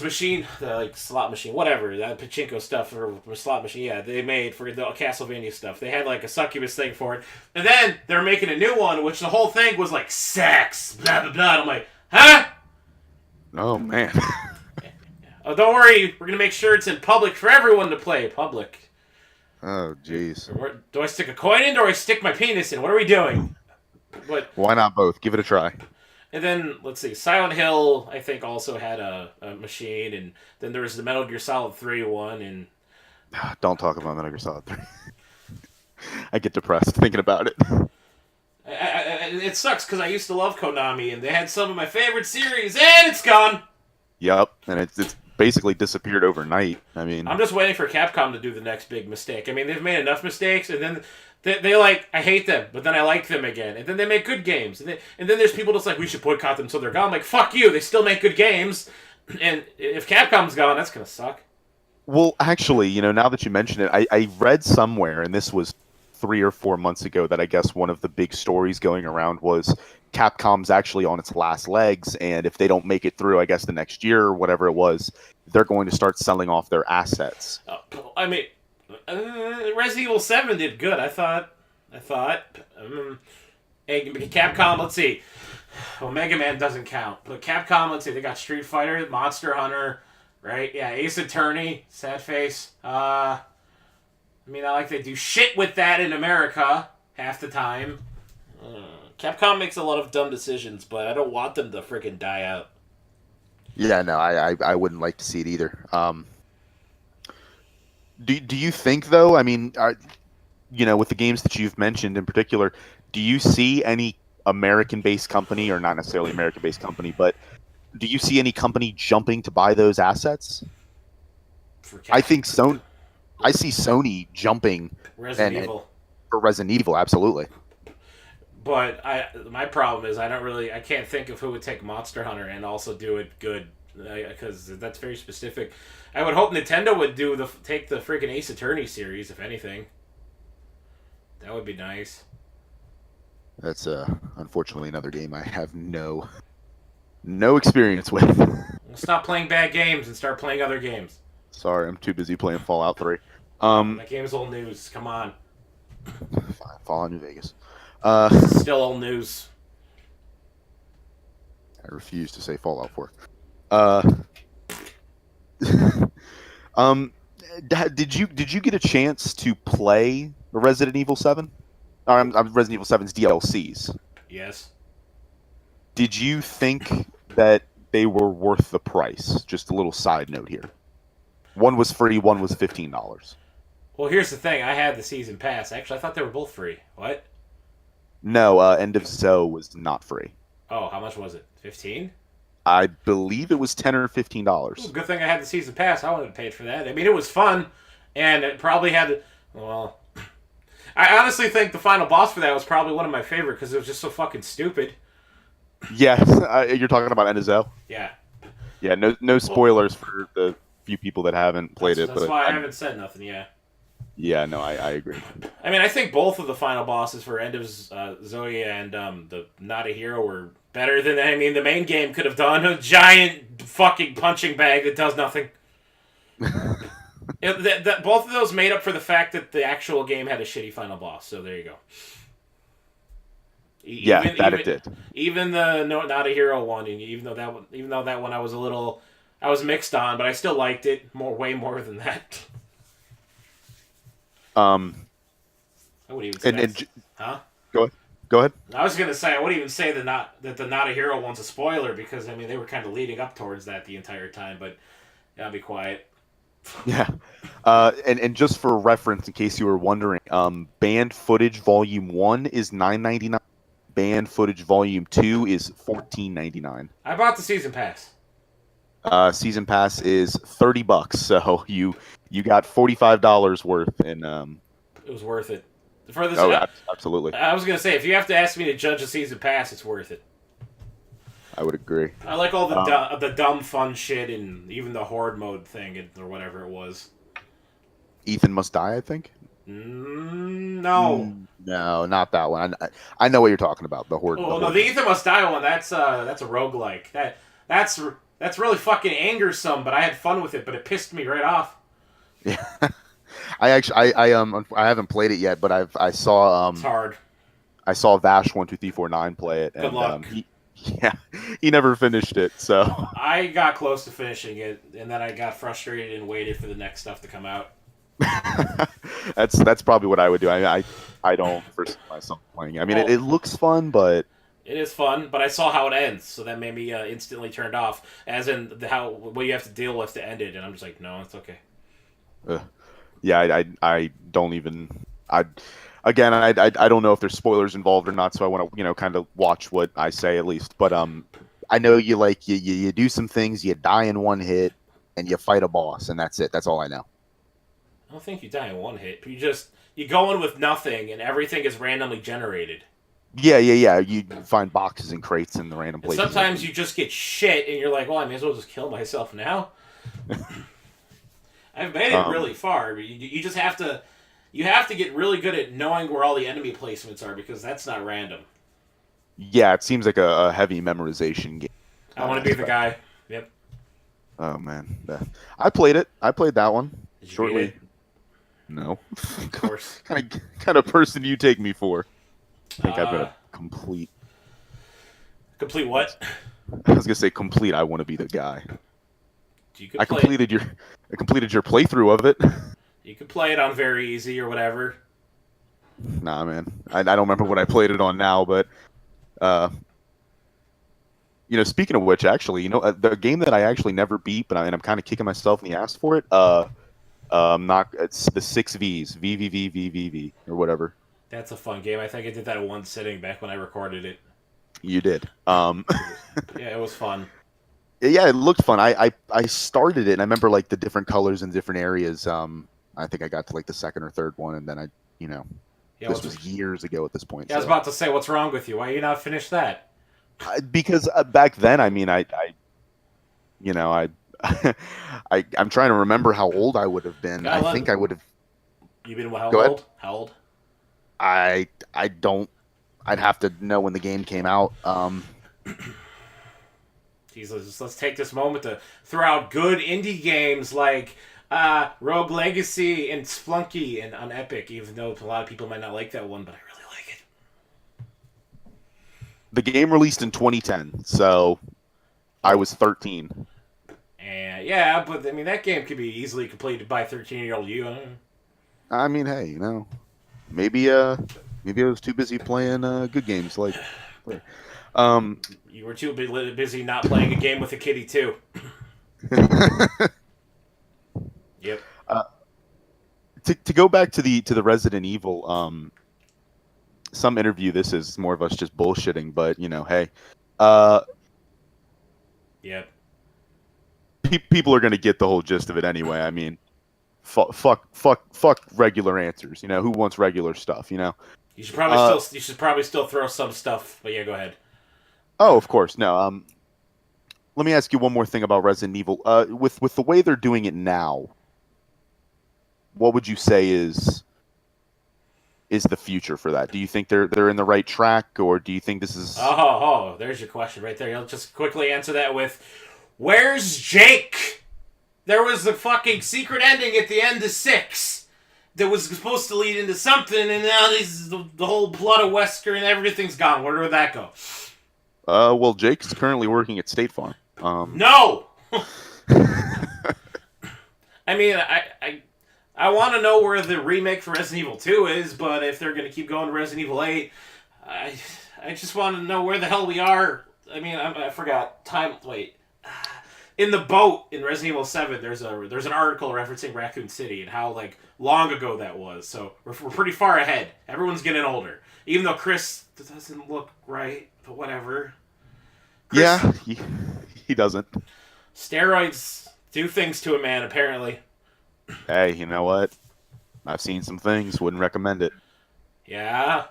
machine, the, like, slot machine, whatever, that pachinko stuff or slot machine, yeah, they made for the Castlevania stuff. They had, like, a succubus thing for it. And then they're making a new one, which the whole thing was, like, sex, blah, blah, blah. And I'm like, huh? Oh, man. Oh, don't worry. We're going to make sure it's in public for everyone to play. Public. Oh, jeez. Do I stick a coin in or do I stick my penis in? What are we doing? But Why not both? Give it a try. and then let's see, Silent Hill I think also had a machine, and then there was the Metal Gear Solid 3 one, and Don't talk about Metal Gear Solid 3. I get depressed thinking about it. it sucks because I used to love Konami, and they had some of my favorite series, and it's gone. Yep, and it's basically disappeared overnight. I mean, I'm just waiting for Capcom to do the next big mistake. I mean, they've made enough mistakes, and then they like, I hate them, but then I like them again, and then they make good games, and then there's people just like, we should boycott them until they're gone. I'm like, fuck you, they still make good games, and if Capcom's gone, that's gonna suck. well, actually, now that you mention it, I read somewhere, and this was 3 or 4 months ago, that I guess one of the big stories going around was Capcom's actually on its last legs, and if they don't make it through, I guess the next year or whatever it was, they're going to start selling off their assets. I mean, Resident Evil 7 did good. I thought. Hey, Capcom, let's see. Well, Mega Man doesn't count, but Capcom, let's see. They got Street Fighter, Monster Hunter, right? Yeah, Ace Attorney, Sad Face. I mean, I like they do shit with that in America half the time. Capcom makes a lot of dumb decisions, but I don't want them to freaking die out. Yeah, no, I wouldn't like to see it either. Do you think, though, I mean, with the games that you've mentioned in particular, do you see any American-based company, or not necessarily American-based company, but do you see any company jumping to buy those assets? I think I see Sony jumping Resident Evil. For Resident Evil, absolutely. But my problem is I can't think of who would take Monster Hunter and also do it good, because that's very specific. I would hope Nintendo would take the freaking Ace Attorney series, if anything. That would be nice. That's unfortunately another game I have no experience with. Stop playing bad games and start playing other games. Sorry, I'm too busy playing Fallout 3. That game's old news. Come on. Fine, Fallout New Vegas. Still old news. I refuse to say Fallout 4. Did you get a chance to play Resident Evil 7? Or Resident Evil 7's DLCs. Yes. Did you think that they were worth the price? Just a little side note here. One was free, one was $15. Well, here's the thing. I had the season pass. Actually, I thought they were both free. What? No, End of Zoe was not free. Oh, how much was it? 15? I believe it was $10 or $15. Good thing I had the season pass. I wouldn't have paid for that. I mean, it was fun, and it probably had. Well, I honestly think the final boss for that was probably one of my favorite because it was just so fucking stupid. Yes, you're talking about End of Zoe? Yeah. Yeah, no spoilers for the few people that haven't played it. That's why I haven't said nothing, yeah. Yeah, no, I agree. I mean, I think both of the final bosses for End of Zoe and the Not a Hero were better than, I mean, the main game could have done. A giant fucking punching bag that does nothing. Both of those made up for the fact that the actual game had a shitty final boss, so there you go. It did. Even the Not a Hero one, even though that one I was mixed on, but I still liked it way more than that. I wouldn't even say huh? Go ahead. I was gonna say I wouldn't even say that the Not a Hero one's a spoiler because I mean they were kind of leading up towards that the entire time, but I'll be quiet. Yeah, and just for reference, in case you were wondering, banned footage volume 1 is $9.99. Banned footage volume 2 is $14.99. I bought the season pass. Season pass is $30, so you got $45 worth, and it was worth it. For this, absolutely. I was gonna say if you have to ask me to judge a season pass, it's worth it. I would agree. I like all the dumb fun shit and even the horde mode thing or whatever it was. Ethan Must Die, I think. No. No, not that one. I know what you're talking about. The horde. Oh no, the Ethan Must Die one. That's a roguelike. That's really fucking angersome, but I had fun with it. But it pissed me right off. Yeah. I haven't played it yet, but I saw it's hard. I saw Vash12349 play it, Good and luck. He never finished it. So I got close to finishing it, and then I got frustrated and waited for the next stuff to come out. That's probably what I would do. I I don't foresee myself playing. I mean, Well, it looks fun, but it is fun, but I saw how it ends, so that made me instantly turned off. As in what you have to deal with to end it, and I'm just like, no, it's okay. uh, yeah, I don't even. I again, I don't know if there's spoilers involved or not, so I want to kind of watch what I say at least. But I know you do some things, you die in one hit, and you fight a boss, and that's it. That's all I know. I don't think you die in one hit. You go in with nothing, and everything is randomly generated. Yeah. You find boxes and crates in the random And places. sometimes you just get shit, and you're like, well, I may as well just kill myself now. I've made it really far, but you just have to. You have to get really good at knowing where all the enemy placements are because that's not random. Yeah, it seems like a heavy memorization game. I want to be the guy. Yep. Oh man, I played it. I played that one. Did you Shortly. beat it? No. Of course. kind of person do you take me for? I think I've been a complete. Complete what? I was gonna say complete. I want to be the guy. I completed your playthrough of it. You could play it on very easy or whatever. Nah, man. I don't remember what I played it on now, but speaking of which, actually, the game that I actually never beat, but I'm kind of kicking myself in the ass for it. It's the 6 Vs, VVVVVV or whatever. That's a fun game. I think I did that in one sitting back when I recorded it. You did. Yeah, it was fun. Yeah, it looked fun. I started it, and I remember like the different colors in different areas. I think I got to like the second or third one, and then this was years ago at this point. Yeah, I was about to say, what's wrong with you? Why you not finish that? Because back then, I mean, I'm trying to remember how old I would have been. I think I would have. You've been how old? How old? I don't. I'd have to know when the game came out. Jesus, let's take this moment to throw out good indie games like Rogue Legacy and Splunky and on Epic, even though a lot of people might not like that one, but I really like it. The game released in 2010, so I was 13. And yeah, but I mean that game could be easily completed by 13-year-old you. I mean, hey, maybe I was too busy playing good games like. You were too busy not playing a game with a kitty too. Yep. To go back to the Resident Evil, some interview. This is more of us just bullshitting, but hey, yep. People are gonna get the whole gist of it anyway. I mean, fuck regular answers. Who wants regular stuff? You should probably still throw some stuff. But yeah, go ahead. Oh, of course. No. Let me ask you one more thing about Resident Evil. With the way they're doing it now, what would you say is the future for that? Do you think they're in the right track, or do you think this is? Oh, there's your question right there. You'll just quickly answer that with, "Where's Jake?" There was the fucking secret ending at the end of 6 that was supposed to lead into something, and now the whole plot of Wesker and everything's gone. Where did that go? Well, Jake's currently working at State Farm. No! I mean, I want to know where the remake for Resident Evil 2 is, but if they're going to keep going to Resident Evil 8, I just want to know where the hell we are. I mean, I forgot. Wait. In the boat in Resident Evil 7, there's an article referencing Raccoon City and how long ago that was. So we're pretty far ahead. Everyone's getting older, even though Chris doesn't look right. But whatever. Yeah, he doesn't. Steroids do things to a man, apparently. Hey, you know what? I've seen some things. Wouldn't recommend it. Yeah.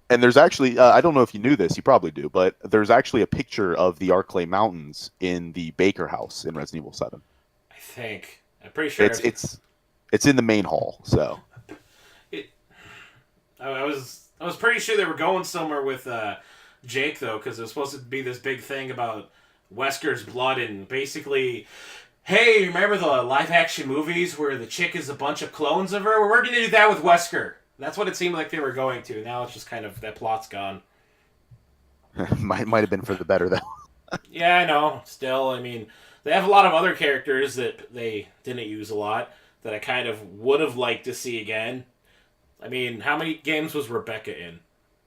And there's actually, I don't know if you knew this, you probably do, but there's actually a picture of the Arclay Mountains in the Baker House in Resident Evil 7. I think. I'm pretty sure. It's in the main hall, so. I was pretty sure they were going somewhere with Jake, though, because it was supposed to be this big thing about Wesker's blood and basically, hey, remember the live-action movies where the chick is a bunch of clones of her? We're going to do that with Wesker. That's what it seemed like they were going to. Now it's just kind of, that plot's gone. might have been for the better, though. Yeah, I know. Still, I mean, they have a lot of other characters that they didn't use a lot that I kind of would have liked to see again. I mean, how many games was Rebecca in?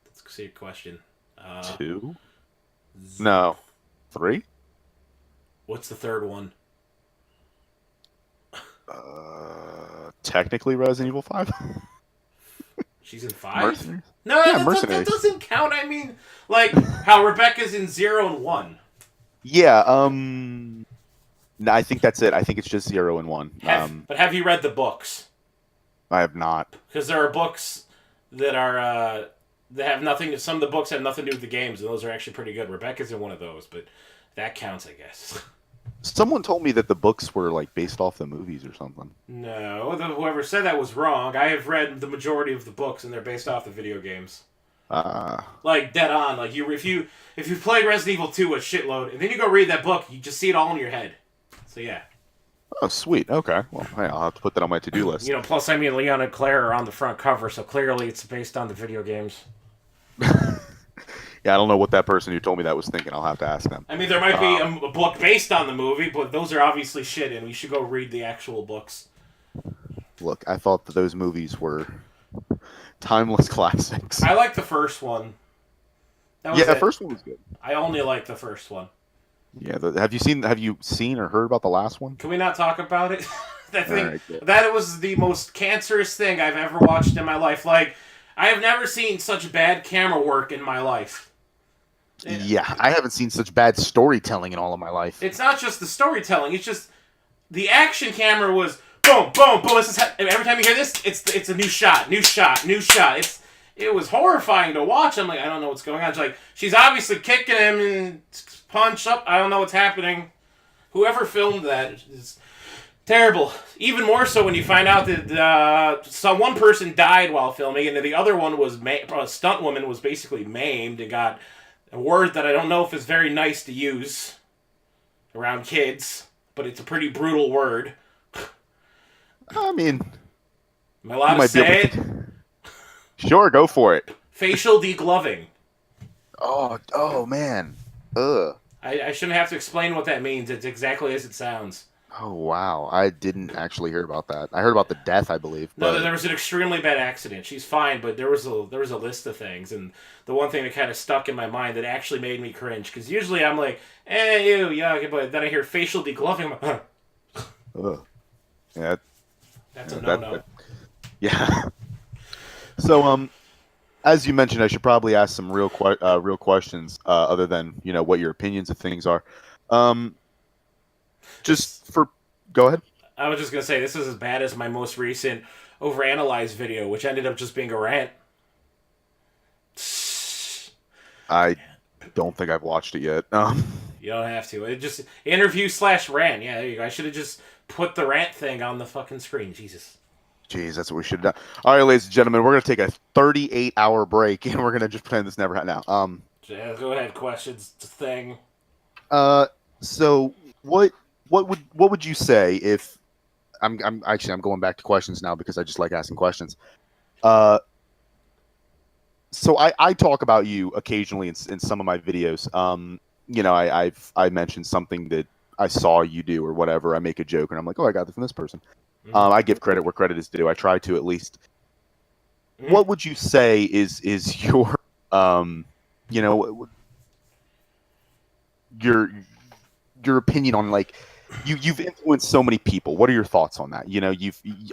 Let's see your question. 2? No. 3? What's the third one? Technically Resident Evil 5? She's in 5? Mercenaries? No, Yeah, that Mercenaries. doesn't count. I mean, like, how Rebecca's in 0 and 1. Yeah, no, I think that's it. I think it's just 0 and 1. But have you read the books? I have not. Because there are books that are that have nothing. Some of the books have nothing to do with the games, and those are actually pretty good. Rebecca's in one of those, but that counts, I guess. Someone told me that the books were like based off the movies or something. No, whoever said that was wrong. I have read the majority of the books, and they're based off the video games. Like dead on. Like if you played Resident Evil 2 a shitload, and then you go read that book, you just see it all in your head. So yeah. Oh, sweet. Okay. Well, hey, I'll have to put that on my to-do list. You know, plus I mean Leon and Claire are on the front cover, so clearly it's based on the video games. Yeah, I don't know what that person who told me that was thinking. I'll have to ask them. I mean, there might be a book based on the movie, but those are obviously shit, and we should go read the actual books. Look, I thought that those movies were timeless classics. I like the first one. The first one was good. I only like the first one. Yeah, have you seen or heard about the last one? Can we not talk about it? Right, that was the most cancerous thing I've ever watched in my life. Like, I have never seen such bad camera work in my life. Yeah, I haven't seen such bad storytelling in all of my life. It's not just the storytelling; it's just the action camera was boom, boom, boom. Every time you hear this, it's a new shot, new shot, new shot. It was horrifying to watch. I'm like, I don't know what's going on. It's like she's obviously kicking him and punch up. I don't know what's happening. Whoever filmed that is terrible. Even more so when you find out that one person died while filming, and the other one was a stunt woman was basically maimed and got a word that I don't know if is very nice to use around kids, but it's a pretty brutal word. I mean, am I allowed to say it? Sure, go for it. Facial degloving. Oh man. Ugh. I shouldn't have to explain what that means. It's exactly as it sounds. Oh wow, I didn't actually hear about that. I heard about the death, I believe. But... No, there was an extremely bad accident. She's fine, but there was a list of things, and the one thing that kind of stuck in my mind that actually made me cringe, because usually I'm like, ew, yeah, but then I hear facial degloving. I'm like, Ugh. Yeah. That's a no-no. Yeah. So, as you mentioned, I should probably ask some real questions, other than what your opinions of things are. Go ahead. I was just gonna say this is as bad as my most recent overanalyzed video, which ended up just being a rant. I don't think I've watched it yet. You don't have to. It just interview/rant. Yeah, there you go. I should have just put the rant thing on the fucking screen. Jesus. Jeez, that's what we should have done. All right, ladies and gentlemen, we're gonna take a 38-hour break, and we're gonna just pretend this never happened. Now, yeah, go ahead. Questions thing. So what would you say if I'm going back to questions now because I just like asking questions. So I talk about you occasionally in some of my videos. I mentioned something that I saw you do or whatever. I make a joke and I'm like, oh, I got this from this person. I give credit where credit is due. I try to at least. What would you say is your your opinion on, like, you've influenced so many people. What are your thoughts on that?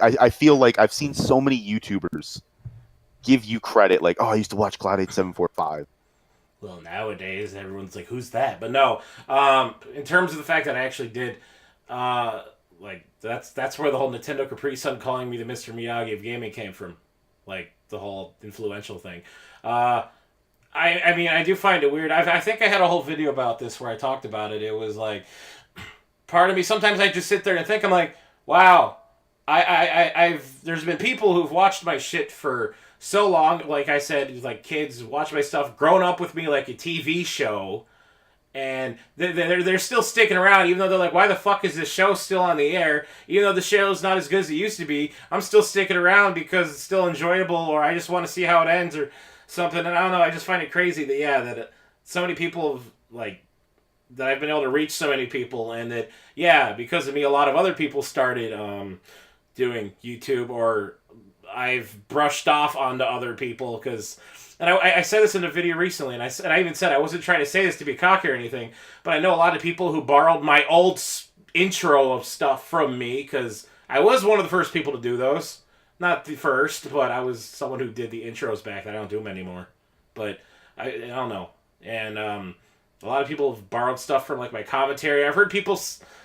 I feel like I've seen so many YouTubers give you credit, like, oh, I used to watch Cloud8745. Well, nowadays everyone's like, who's that? But no, in terms of the fact that I actually did, like, that's where the whole Nintendo Capri Sun calling me the Mr. Miyagi of gaming came from, like the whole influential thing. I mean, I do find it weird. I think I had a whole video about this where I talked about it. It was like, part of me, sometimes I just sit there and think, I'm like, wow, there's been people who've watched my shit for so long, like I said, like kids watch my stuff, grown up with me like a TV show, and they're still sticking around, even though they're like, why the fuck is this show still on the air? Even though the show's not as good as it used to be, I'm still sticking around because it's still enjoyable, or I just want to see how it ends, or something. And I don't know, I just find it crazy that so many people have, like, that I've been able to reach so many people, and that, because of me, a lot of other people started doing YouTube or I've brushed off onto other people because. And I said this in a video recently, and I even said I wasn't trying to say this to be cocky or anything, but I know a lot of people who borrowed my old intro of stuff from me, because I was one of the first people to do those. Not the first, but I was someone who did the intros back then. I don't do them anymore. But I don't know. And a lot of people have borrowed stuff from like my commentary. I've heard people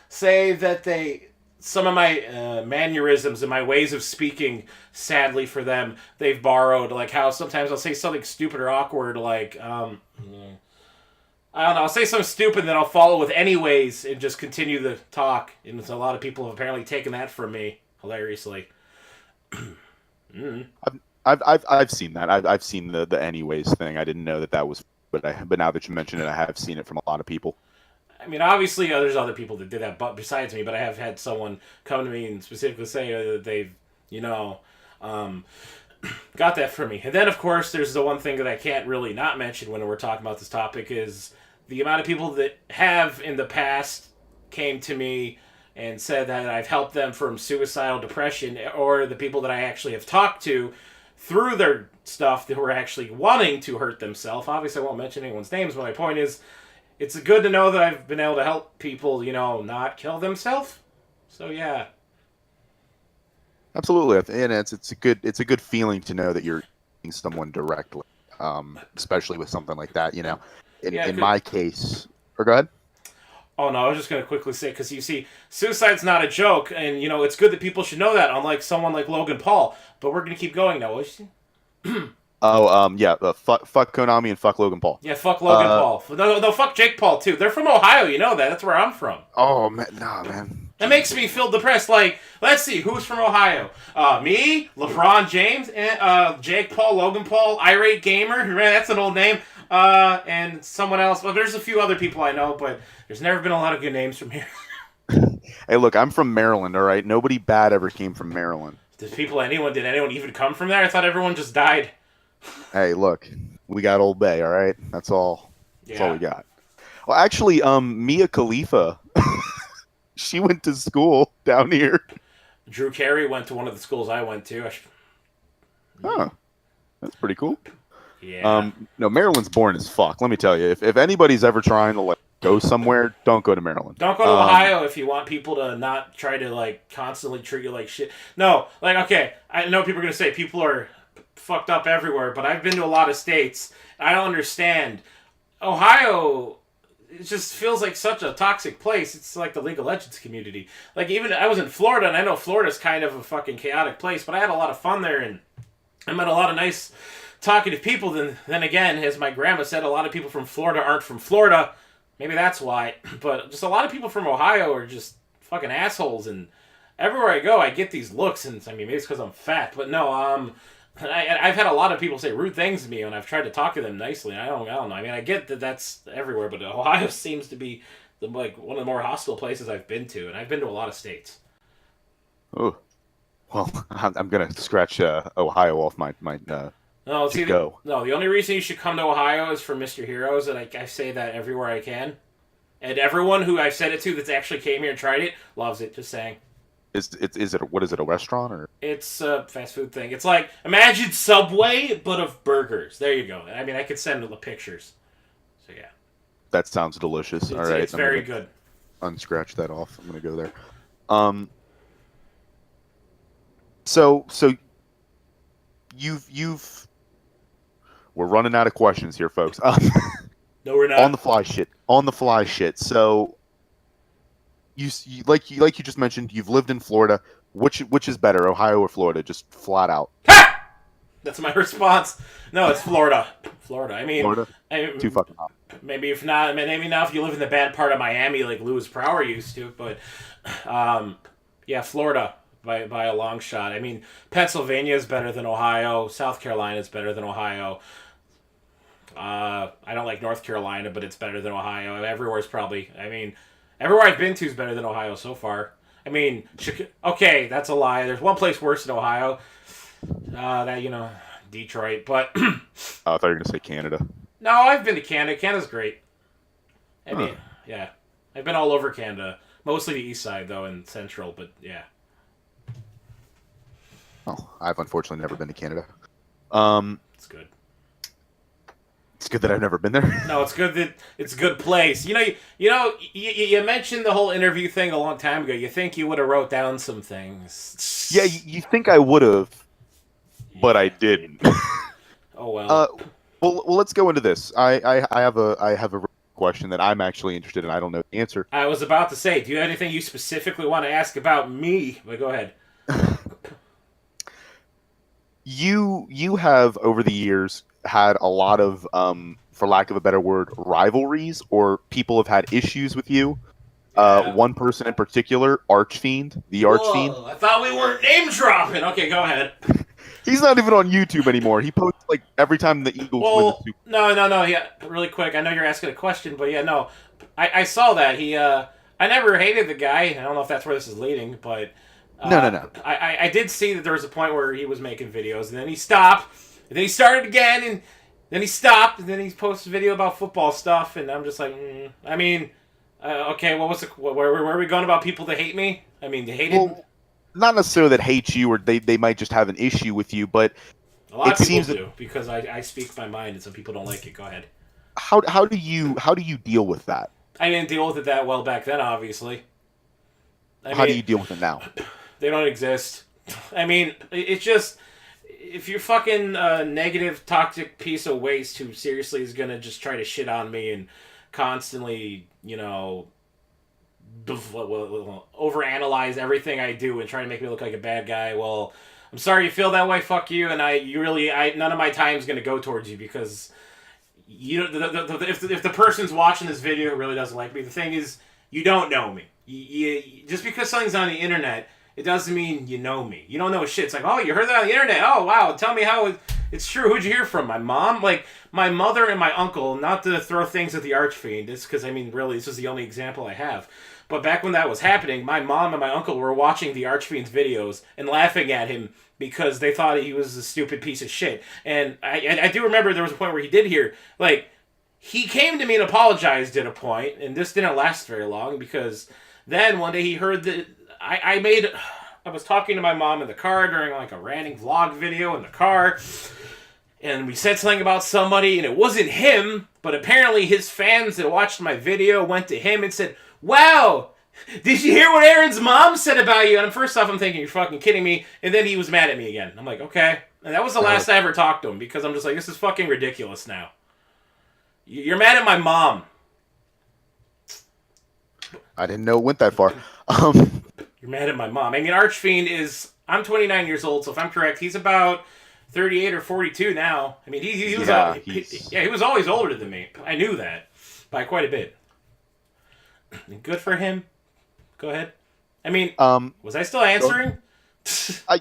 say that some of my mannerisms and my ways of speaking, sadly for them, they've borrowed. Like how sometimes I'll say something stupid or awkward, like, I don't know, I'll say something stupid, then I'll follow with anyways and just continue the talk. And a lot of people have apparently taken that from me, hilariously. I've seen that. I've seen the anyways thing. I didn't know that was, but now that you mention it, I have seen it from a lot of people. I mean, obviously, there's other people that did that, but besides me. But I have had someone come to me and specifically say that they've, got that from me. And then, of course, there's the one thing that I can't really not mention when we're talking about this topic is the amount of people that have in the past came to me and said that I've helped them from suicidal depression, or the people that I actually have talked to through their stuff that were actually wanting to hurt themselves. Obviously, I won't mention anyone's names, but my point is, it's good to know that I've been able to help people, not kill themselves. So yeah, absolutely, and it's a good feeling to know that you're helping someone directly, especially with something like that. In my case, or go ahead. Oh no, I was just gonna quickly say, because you see, suicide's not a joke, and it's good that people should know that. Unlike someone like Logan Paul, but we're gonna keep going now. Fuck Konami and fuck Logan Paul. Yeah, fuck Logan Paul. No, fuck Jake Paul too. They're from Ohio, you know that. That's where I'm from. Oh man, nah, man. That makes me feel depressed. Like, let's see, who's from Ohio? Me, LeBron James, and Jake Paul, Logan Paul, Irate Gamer. Man, that's an old name. And someone else. Well, there's a few other people I know, but there's never been a lot of good names from here. Hey, look, I'm from Maryland. All right, nobody bad ever came from Maryland. Did anyone even come from there? I thought everyone just died. Hey, look, we got Old Bay, all right? That's all. That's all we got. Well, actually, Mia Khalifa, she went to school down here. Drew Carey went to one of the schools I went to. Huh. That's pretty cool. Yeah. No, Maryland's boring as fuck. Let me tell you, if anybody's ever trying to go somewhere, don't go to Maryland. Don't go to Ohio if you want people to not try to constantly treat you like shit. No, okay, I know people are gonna say people are fucked up everywhere, but I've been to a lot of states. I don't understand. Ohio, it just feels like such a toxic place. It's like the League of Legends community. Even I was in Florida, and I know Florida's kind of a fucking chaotic place, but I had a lot of fun there, and I met a lot of nice talkative people. Then again, as my grandma said, a lot of people from Florida aren't from Florida. Maybe that's why. But just a lot of people from Ohio are just fucking assholes, and everywhere I go, I get these looks, and maybe it's because I'm fat, but no, I've had a lot of people say rude things to me when I've tried to talk to them nicely. I don't know. I get that that's everywhere, but Ohio seems to be one of the more hostile places I've been to, and I've been to a lot of states. Oh, well, I'm gonna scratch Ohio off my No, see, go. The only reason you should come to Ohio is for Mr. Heroes, and I say that everywhere I can. And everyone who I've said it to that's actually came here and tried it loves it. Just saying. Is it a restaurant or? It's a fast food thing. It's like, imagine Subway, but of burgers. There you go. I could send the pictures. So yeah. That sounds delicious. All right, it's very good. Unscratch that off. I'm gonna go there. So you've we're running out of questions here, folks. No, we're not. On the fly shit. So you like you just mentioned, you've lived in Florida. Which is better, Ohio or Florida? Just flat out. Ha! That's my response. No, it's Florida. Florida. Florida. Too fucking hot. Maybe if not if you live in the bad part of Miami like Louis Prower used to, but yeah, Florida by a long shot. Pennsylvania is better than Ohio. South Carolina is better than Ohio. I don't like North Carolina, but it's better than Ohio. Everywhere's probably. Everywhere I've been to is better than Ohio so far. Okay, that's a lie. There's one place worse than Ohio. Detroit. But I thought you were gonna say Canada. No, I've been to Canada. Canada's great. Yeah, I've been all over Canada. Mostly the east side though, and central. But yeah. Oh, I've unfortunately never been to Canada. Um, It's good. it's good that I've never been there. No, it's good that it's a good place. You mentioned the whole interview thing a long time ago. You think you would have wrote down some things. Yeah, you think I would have, but I didn't. Oh well. Well, let's go into this. I have a question that I'm actually interested in. I don't know the answer. I was about to say, do you have anything you specifically want to ask about me? But go ahead. You have over the years had a lot of for lack of a better word, rivalries, or people have had issues with you. Yeah. One person in particular, Archfiend, the Archfiend. Whoa, I thought we weren't name dropping. Okay, go ahead. He's not even on YouTube anymore. He posts like every time the Eagles win the Well, Super. no. Yeah, really quick. I know you're asking a question, but yeah, no. I saw that. I never hated the guy. I don't know if that's where this is leading, but. No. I did see that there was a point where he was making videos, and then he stopped, and then he started again, and then he stopped, and then he posted a video about football stuff, and I'm just like, I mean, okay, what was where are we going about people that hate me? I mean, they hated. Well, not necessarily that hate you, or they might just have an issue with you, but A lot it of seems people do because I speak my mind, and some people don't like it. Go ahead. how do you deal with that? I didn't deal with it that well back then, obviously. How do you deal with it now? They don't exist. I mean, it's just if you're fucking negative, toxic piece of waste who seriously is gonna just try to shit on me and constantly, overanalyze everything I do and try to make me look like a bad guy. Well, I'm sorry you feel that way. Fuck you. And none of my time's gonna go towards you because if the person's watching this video really doesn't like me, the thing is you don't know me. Just because something's on the internet, it doesn't mean you know me. You don't know shit. It's like, oh, you heard that on the internet. Oh, wow. Tell me how it's true. Who'd you hear from? My mom? Like, my mother and my uncle, not to throw things at the Archfiend. It's because, I mean, really, this is the only example I have. But back when that was happening, my mom and my uncle were watching the Archfiend's videos and laughing at him because they thought he was a stupid piece of shit. And I do remember there was a point where he did hear, like, he came to me and apologized at a point, and this didn't last very long because then one day he heard that I was talking to my mom in the car during like a ranting vlog video in the car, and we said something about somebody, and it wasn't him, but apparently his fans that watched my video went to him and said, wow, did you hear what Aaron's mom said about you? And first off, I'm thinking, you're fucking kidding me, and then he was mad at me again. I'm like, okay. And that was the last I ever talked to him, because I'm just like, this is fucking ridiculous now. You're mad at my mom. I didn't know it went that far. You're mad at my mom. I mean, Archfiend I'm 29 years old, so if I'm correct, he's about 38 or 42 now. I mean, he was always older than me. I knew that by quite a bit. Good for him. Go ahead. I mean, was I still answering?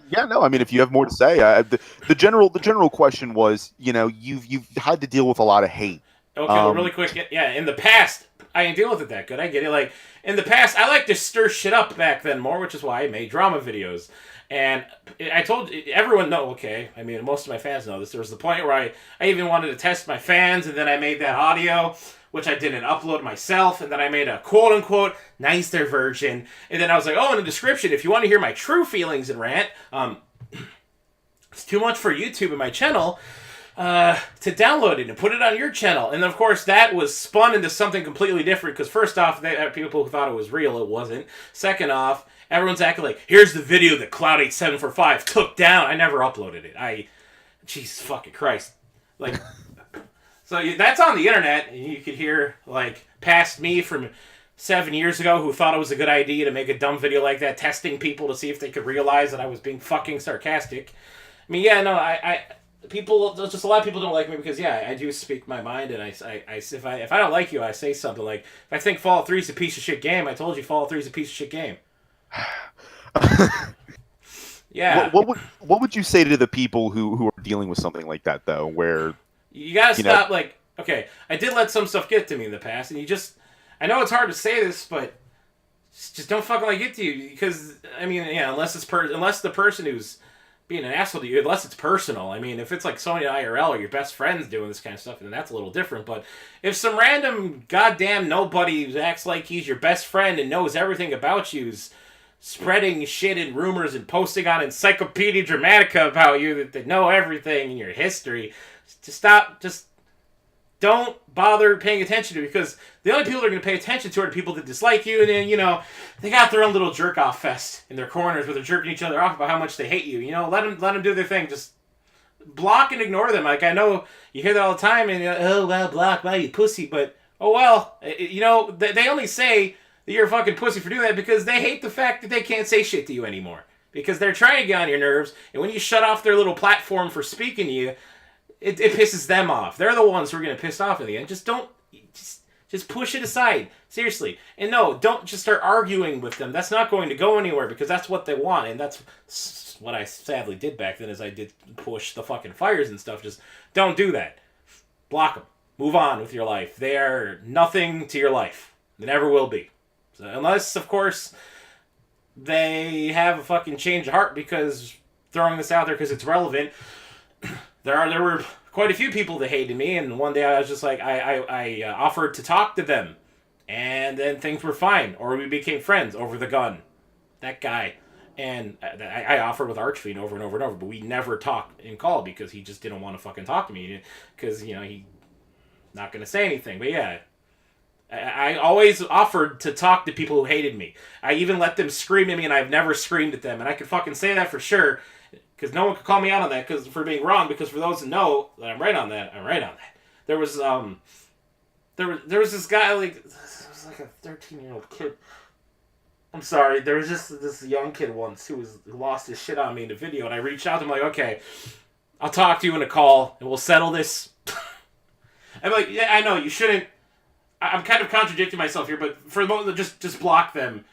Yeah, no. I mean, if you have more to say, the general question was, you've had to deal with a lot of hate. Okay, well, really quick. Yeah, in the past, I didn't deal with it that good. I get it. Like, in the past, I like to stir shit up back then more, which is why I made drama videos. And I told everyone, okay, I mean, most of my fans know this. There was the point where I even wanted to test my fans, and then I made that audio, which I didn't upload myself, and then I made a quote-unquote nicer version. And then I was like, oh, in the description, if you want to hear my true feelings and rant, it's too much for YouTube and my channel, to download it and put it on your channel. And of course that was spun into something completely different because first off, they had people who thought it was real. It wasn't. Second off, everyone's acting like, here's the video that Cloud8745 took down. I never uploaded it. Jesus fucking Christ. Like, so that's on the internet, and you could hear like past me from 7 years ago who thought it was a good idea to make a dumb video like that, testing people to see if they could realize that I was being fucking sarcastic. I mean, yeah, no, just a lot of people don't like me because I do speak my mind, and if I don't like you, I say something like, if I think Fallout 3 is a piece of shit game, I told you Fallout 3 is a piece of shit game. Yeah. What would you say to the people who are dealing with something like that though, where you gotta stop? Like, okay, I did let some stuff get to me in the past, and I know it's hard to say this, but just don't fucking let it get to you because I mean, unless the person who's being an asshole to you, unless it's personal. I mean, if it's like somebody in IRL or your best friends doing this kind of stuff, then that's a little different. But if some random goddamn nobody who acts like he's your best friend and knows everything about you's spreading shit and rumors and posting on Encyclopedia Dramatica about you that they know everything in your history. Just stop. Just don't bother paying attention to it, because the only people that are going to pay attention to it are people that dislike you, and then, you know, they got their own little jerk-off fest in their corners where they're jerking each other off about how much they hate you. You know, let them do their thing. Just block and ignore them. Like, I know you hear that all the time, and you're like, oh, well, block, well, you pussy, but, oh, well, you know, they only say that you're a fucking pussy for doing that because they hate the fact that they can't say shit to you anymore. Because they're trying to get on your nerves, and when you shut off their little platform for speaking to you, it pisses them off. They're the ones who are going to piss off in the end. Just don't... Just push it aside. Seriously. And no, don't just start arguing with them. That's not going to go anywhere, because that's what they want. And that's what I sadly did back then, is I did push the fucking fires and stuff. Just don't do that. Block them. Move on with your life. They are nothing to your life. They never will be. So unless, of course, they have a fucking change of heart because throwing this out there because it's relevant. There were quite a few people that hated me, and one day I was just like, I offered to talk to them, and then things were fine, or we became friends over the gun. That guy. And I offered with Archfiend over and over and over, but we never talked in call because he just didn't want to fucking talk to me, because, you know, he not going to say anything. But yeah, I always offered to talk to people who hated me. I even let them scream at me, and I've never screamed at them, and I can fucking say that for sure. Because no one could call me out on that for being wrong. Because for those that know that I'm right on that, I'm right on that. There was this guy, like, it was like a 13-year-old kid. I'm sorry. There was just this young kid once who lost his shit on me in a video, and I reached out to him like, okay, I'll talk to you in a call, and we'll settle this. I'm like, yeah, I know you shouldn't. I'm kind of contradicting myself here, but for the moment, just block them.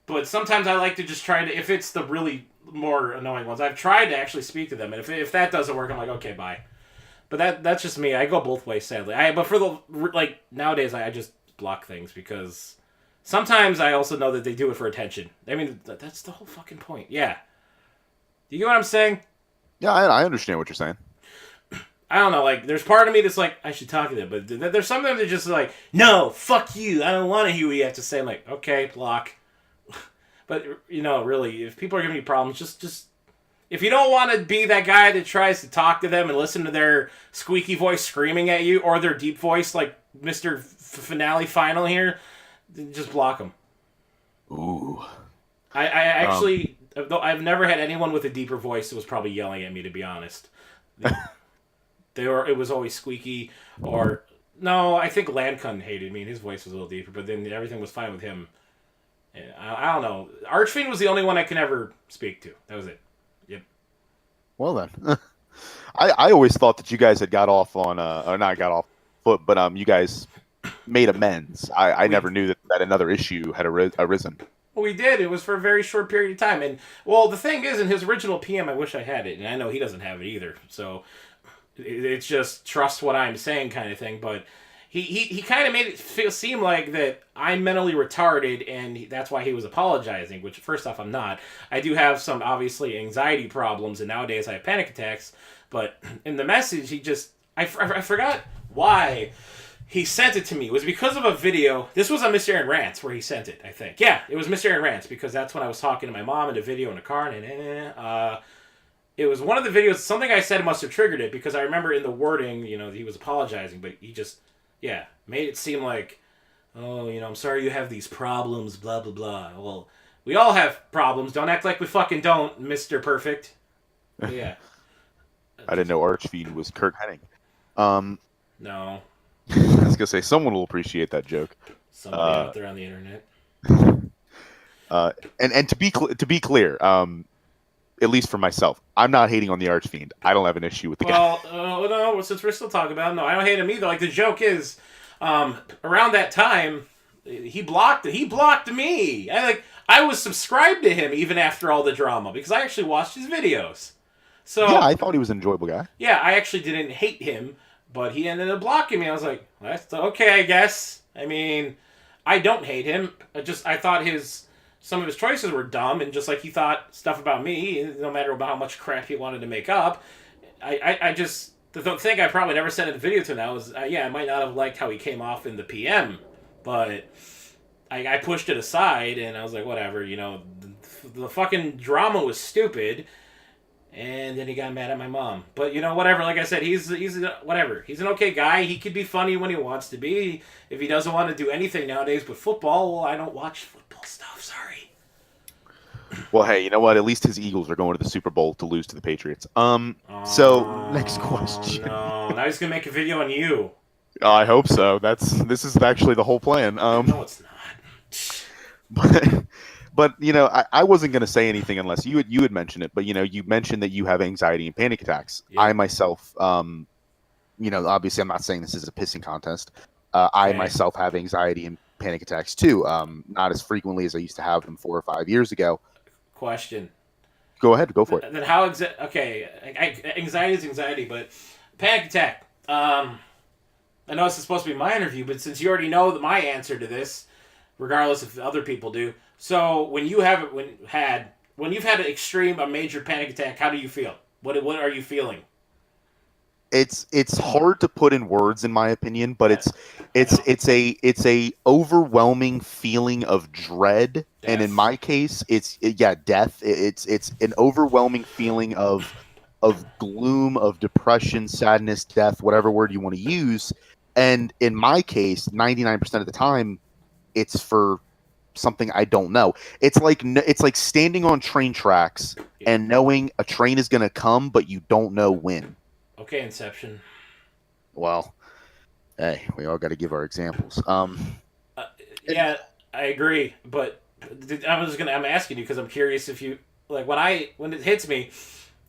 But sometimes I like to just try to, if it's the really more annoying ones, I've tried to actually speak to them, and if that doesn't work, I'm like, okay, bye. But that's just me. I go both ways, sadly. But for the, like, nowadays, I just block things, because sometimes I also know that they do it for attention. I mean, that's the whole fucking point. Yeah. Do you get what I'm saying? Yeah, I understand what you're saying. I don't know, like, there's part of me that's like, I should talk to them, but there's some of them that just like, no, fuck you, I don't want to hear what you have to say. I'm like, okay, block. But, you know, really, if people are giving you problems, just if you don't want to be that guy that tries to talk to them and listen to their squeaky voice screaming at you, or their deep voice like Mr. Finale Final here, just block them. Ooh. I actually, though I've never had anyone with a deeper voice that was probably yelling at me, to be honest. It was always squeaky, or no, I think Lancun hated me and his voice was a little deeper, but then everything was fine with him. I don't know. Archfiend was the only one I can ever speak to. That was it. Yep. Well then, I always thought that you guys had got off on or not got off foot, but you guys made amends. I never knew that another issue had arisen. Well, we did. It was for a very short period of time, and well, the thing is, in his original PM, I wish I had it, and I know he doesn't have it either. So it's just trust what I'm saying kind of thing, but. He kind of made it seem like that I'm mentally retarded, and that's why he was apologizing, which, first off, I'm not. I do have some, obviously, anxiety problems, and nowadays I have panic attacks, but in the message, he just... I forgot why he sent it to me. It was because of a video. This was on Mr. Aaron Rants where he sent it, I think. Yeah, it was Mr. Aaron Rants, because that's when I was talking to my mom in a video in a car, and it was one of the videos. Something I said must have triggered it, because I remember in the wording, you know, he was apologizing, but he just... Yeah, made it seem like, oh, you know, I'm sorry you have these problems, blah, blah, blah. Well, we all have problems. Don't act like we fucking don't, Mr. Perfect. But yeah. I didn't know Archfiend was Kurt Hennig. No. I was going to say, someone will appreciate that joke. Somebody out there on the internet. And to be clear, at least for myself, I'm not hating on the Archfiend. I don't have an issue with the guy. Well, no, since we're still talking about him, no, I don't hate him either. Like, the joke is, around that time, he blocked me. I was subscribed to him even after all the drama, because I actually watched his videos. So yeah, I thought he was an enjoyable guy. Yeah, I actually didn't hate him, but he ended up blocking me. I was like, that's okay, I guess. I mean, I don't hate him. I thought some of his choices were dumb, and just like he thought stuff about me, no matter about how much crap he wanted to make up, the thing I probably never said in the video to now is, I might not have liked how he came off in the PM, but I pushed it aside, and I was like, whatever, you know, the fucking drama was stupid, and then he got mad at my mom. But whatever. Like I said, he's whatever. He's an okay guy. He could be funny when he wants to be. If he doesn't want to do anything nowadays but football, well, I don't watch football stuff. Sorry. Well, hey, you know what? At least his Eagles are going to the Super Bowl to lose to the Patriots. So next question. No, now he's gonna make a video on you. I hope so. This is actually the whole plan. No, it's not. But I wasn't gonna say anything unless you had mentioned it. But you mentioned that you have anxiety and panic attacks. Yeah. I myself, obviously I'm not saying this is a pissing contest. I myself have anxiety and panic attacks too. Not as frequently as I used to have them 4 or 5 years ago. Question. Go ahead, go for it. Then how anxiety is anxiety, but panic attack. I know this is supposed to be my interview, but since you already know my answer to this, regardless if other people do. So when you've had a major panic attack, how do you feel? What are you feeling? It's hard to put in words, in my opinion, but it's a overwhelming feeling of dread, death. And in my case, death. It's an overwhelming feeling of gloom, of depression, sadness, death, whatever word you want to use. And in my case, 99% of the time, it's for something I don't know. It's like standing on train tracks and knowing a train is going to come, but you don't know when. Okay, Inception. Well, hey, we all got to give our examples. Yeah, I agree, but I'm asking you because I'm curious if you like when it hits me.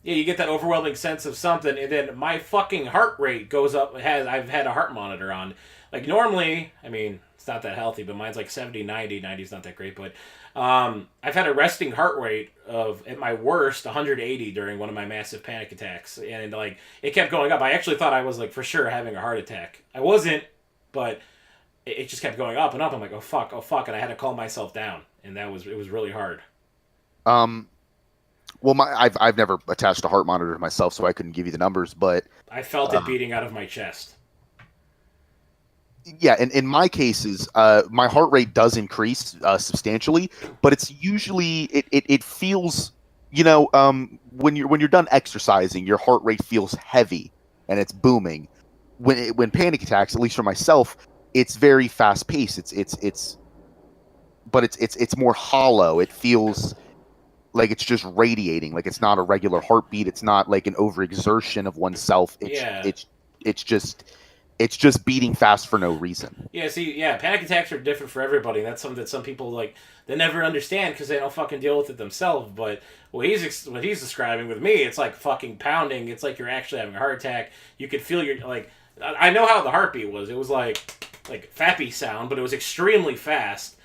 Yeah, you get that overwhelming sense of something, and then my fucking heart rate goes up. I've had a heart monitor on. Like normally, I mean, it's not that healthy, but mine's like 70, 90. 90 is not that great, but I've had a resting heart rate of, at my worst, 180 during one of my massive panic attacks, and like it kept going up. I actually thought I was like for sure having a heart attack. I wasn't, but it just kept going up and up. I'm like, oh fuck, and I had to calm myself down, and it was really hard. Well, I've never attached a heart monitor to myself, so I couldn't give you the numbers, but I felt it beating out of my chest. Yeah, in my cases, my heart rate does increase substantially, but it's usually it feels, when you're done exercising, your heart rate feels heavy and it's booming. When panic attacks, at least for myself, it's very fast paced. It's more hollow. It feels like it's just radiating, like it's not a regular heartbeat. It's not like an overexertion of oneself. It's just beating fast for no reason. Yeah, panic attacks are different for everybody. That's something that some people they never understand because they don't fucking deal with it themselves. But what he's describing with me, it's like fucking pounding. It's like you're actually having a heart attack. You could feel I know how the heartbeat was. It was like fappy sound, but it was extremely fast,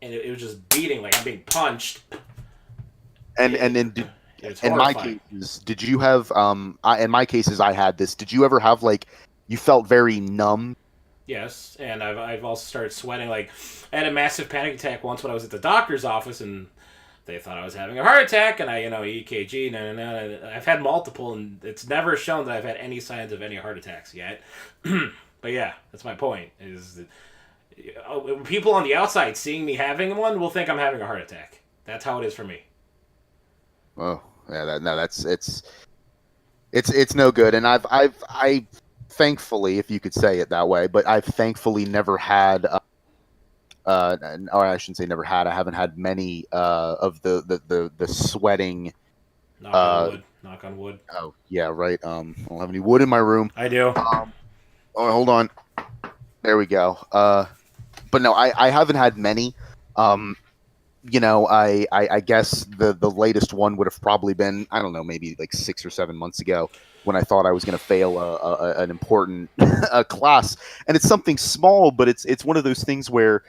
and it was just beating like I'm being punched. And in my cases, did you have in my cases I had this. Did you ever have you felt very numb? Yes, and I've also started sweating. Like, I had a massive panic attack once when I was at the doctor's office, and they thought I was having a heart attack, and I, EKG, I've had multiple, and it's never shown that I've had any signs of any heart attacks yet. But yeah, that's my point, is that people on the outside seeing me having one will think I'm having a heart attack. That's how it is for me. Oh, yeah, it's no good, and I thankfully, if you could say it that way, but I've thankfully never had, or I shouldn't say never had. I haven't had many of the sweating. Knock on wood. Oh yeah, right. I don't have any wood in my room. I do. Hold on. There we go. But no, I haven't had many. I guess the latest one would have probably been, I don't know, maybe like 6 or 7 months ago, when I thought I was going to fail an important class. And it's something small, but it's one of those things where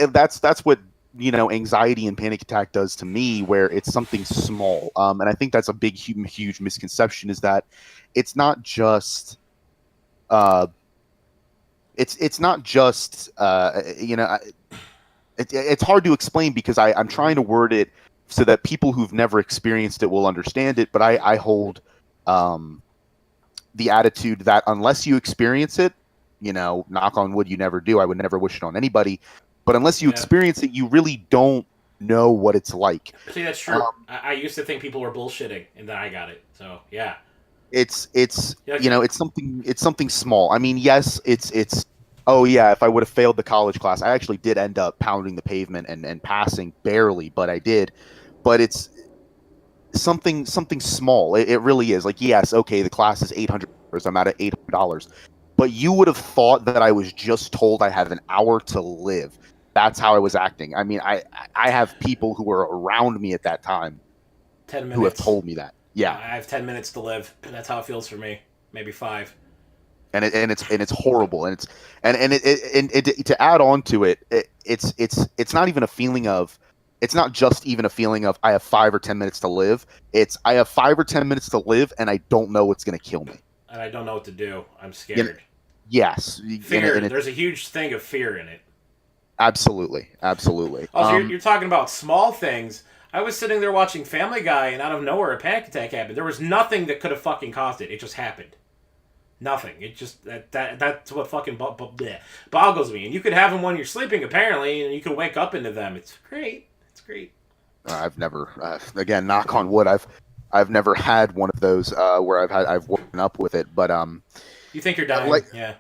that's what anxiety and panic attack does to me, where it's something small. And I think that's a big, huge misconception, is that it's not just it's not just it's hard to explain, because I'm trying to word it so that people who've never experienced it will understand it. But I hold the attitude that unless you experience it, knock on wood, you never do. I would never wish it on anybody. But unless you experience it, you really don't know what it's like. See, that's true. I used to think people were bullshitting, and then I got it. So yeah, It's yeah, you know, it's something small. I mean, yes, it's oh yeah, if I would have failed the college class, I actually did end up pounding the pavement and passing barely, but I did. But it's something small. It really is. Like, yes, okay, the class is $800. I'm at $800. But you would have thought that I was just told I have an hour to live. That's how I was acting. I mean, I have people who were around me at that time 10 who have minutes. told me that. Yeah. I have 10 minutes to live, and that's how it feels for me. Maybe 5. And it's horrible, and to add on to it, it's not even a feeling of, it's not just even a feeling of I have 5 or 10 minutes to live. It's I have 5 or 10 minutes to live, and I don't know what's going to kill me. And I don't know what to do. I'm You know, scared. yes, Fear. and it, There's a huge thing of fear in it. absolutely. Also, you're talking about small things. I was sitting there watching Family Guy, and out of nowhere, a panic attack happened. There was nothing that could have fucking caused it. It just happened. Nothing. It just that's what fucking boggles me. And you could have them when you're sleeping, apparently, and you can wake up into them. It's great. It's great. I've never, again, knock on wood, I've never had one of those where I've woken up with it, but You think you're dying? like Yeah.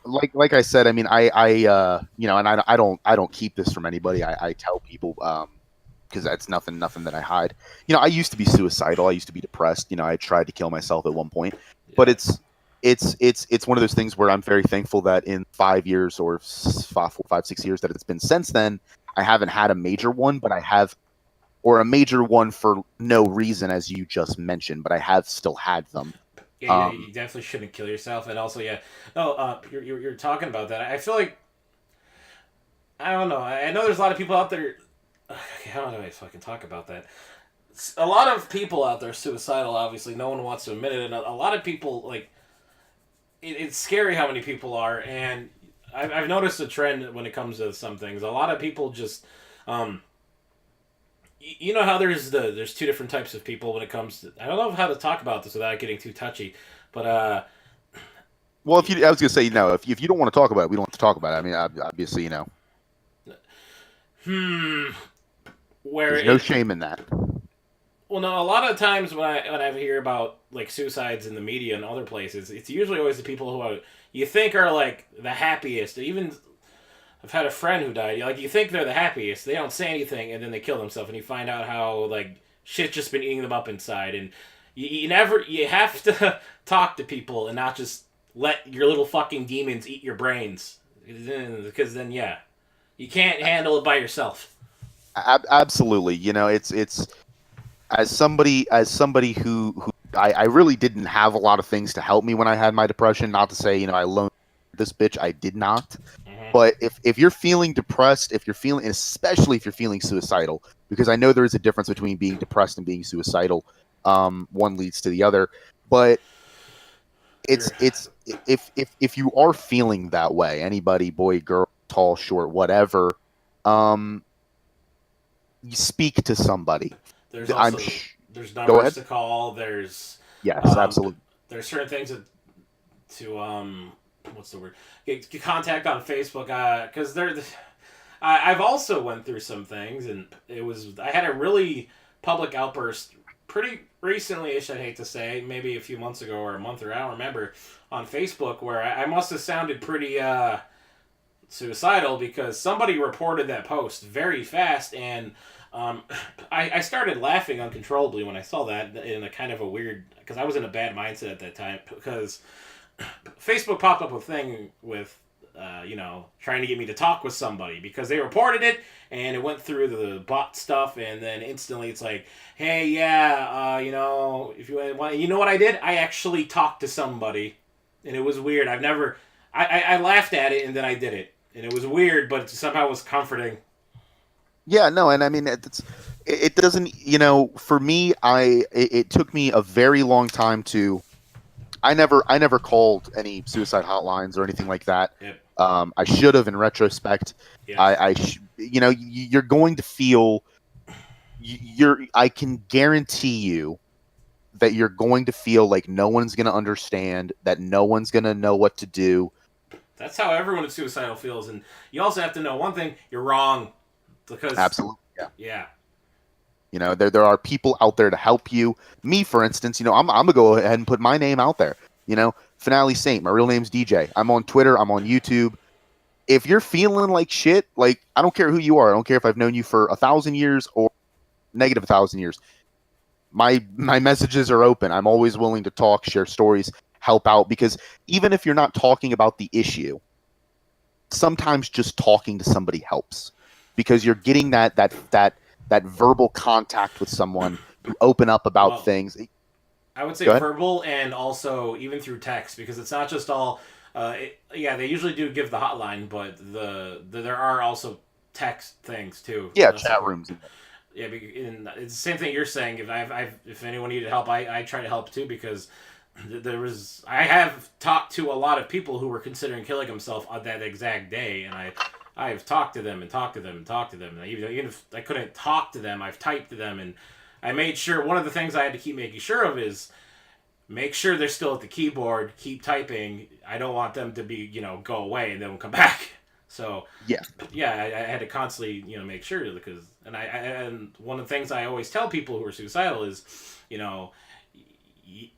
like I said, I mean, and I don't keep this from anybody. I tell people, because that's nothing that I hide. I used to be suicidal. I used to be depressed. I tried to kill myself at one point, but Yeah. it's one of those things where I'm very thankful that in 5 years or 5, 4, 5, 6 years that it's been since then, I haven't had a major one, but I have, or a major one for no reason, as you just mentioned, but I have still had them. Yeah, you Um, definitely shouldn't kill yourself. And also, yeah. No, you're talking about that. I feel like I don't know. I know there's a lot of people out there. How do I fucking talk about that? A lot of people out there are suicidal. Obviously, no one wants to admit it, and a lot of people like it's scary how many people are. And I've noticed a trend when it comes to some things. A lot of people just, um, you know how there's two different types of people when it comes to. I don't know how to talk about this without getting too touchy, but well, I was gonna say, if you don't want to talk about it, we don't have to talk about it. I mean, obviously, hmm, where there's no shame in that. well, no, a lot of times when I hear about like suicides in the media and other places, it's usually always the people who you think are like the happiest. Even I've had a friend who died. Like you think they're the happiest, they don't say anything, and then they kill themselves, and you find out how like shit just been eating them up inside. And you have to talk to people and not just let your little fucking demons eat your brains, because then yeah, you can't handle it by yourself. Absolutely. It's as somebody who I really didn't have a lot of things to help me when I had my depression. Not to say, I loaned this bitch. I did not. Mm-hmm. But if you're feeling depressed, if you're feeling, and especially if you're feeling suicidal, because I know there is a difference between being depressed and being suicidal. One leads to the other, but You're it's if you are feeling that way, anybody, boy, girl, tall, short, whatever, um, you speak to somebody. There's I'm also there's Go numbers ahead. to call. Yes, Um, absolutely. there's certain things to what's the word? Get contact on Facebook because I've also went through some things, and I had a really public outburst pretty recently-ish. I'd hate to say, maybe a few months ago or a month, or I don't remember, on Facebook, where I must have sounded pretty suicidal because somebody reported that post very fast, and um, I started laughing uncontrollably when I saw that in a kind of a weird, because I was in a bad mindset at that time, because Facebook popped up a thing with trying to get me to talk with somebody because they reported it, and it went through the bot stuff, and then instantly it's like, hey, yeah, if you want, you know what I did? I actually talked to somebody, and it was weird. I laughed at it, and then I did it, and it was weird, but somehow it was comforting. Yeah, no, and I mean it doesn't. For me, it took me a very long time to. I never called any suicide hotlines or anything like that. Yep. I should have, in retrospect. Yes. You're going to feel. I can guarantee you that you're going to feel like no one's going to understand, that no one's going to know what to do. That's how everyone is suicidal feels, and you also have to know one thing: you're wrong, because Absolutely. Yeah. You know, there are people out there to help you. Me, for instance, you know, I'm gonna go ahead and put my name out there. You know, FinaleSaint. My real name's DJ. I'm on Twitter. I'm on YouTube. If you're feeling like shit, like I don't care who you are. I don't care if I've known you for 1,000 years or negative 1,000 years. My messages are open. I'm always willing to talk, share stories, help out, because even if you're not talking about the issue, sometimes just talking to somebody helps, because you're getting that verbal contact with someone. You open up about Well, things. I would say Go ahead. verbal and also even through text, because it's not just all. Yeah, they usually do give the hotline, but there are also text things too. Yeah, chat Support. rooms. Yeah, and it's the same thing you're saying. If anyone needed help, I try to help too, because I have talked to a lot of people who were considering killing themselves on that exact day, and I've talked to them and talked to them and talked to them. And even if I couldn't talk to them, I've typed to them, and I made sure. One of the things I had to keep making sure of is make sure they're still at the keyboard, keep typing. I don't want them to be, go away and then come back. So Yeah. yeah, I had to constantly, make sure, because, and one of the things I always tell people who are suicidal is,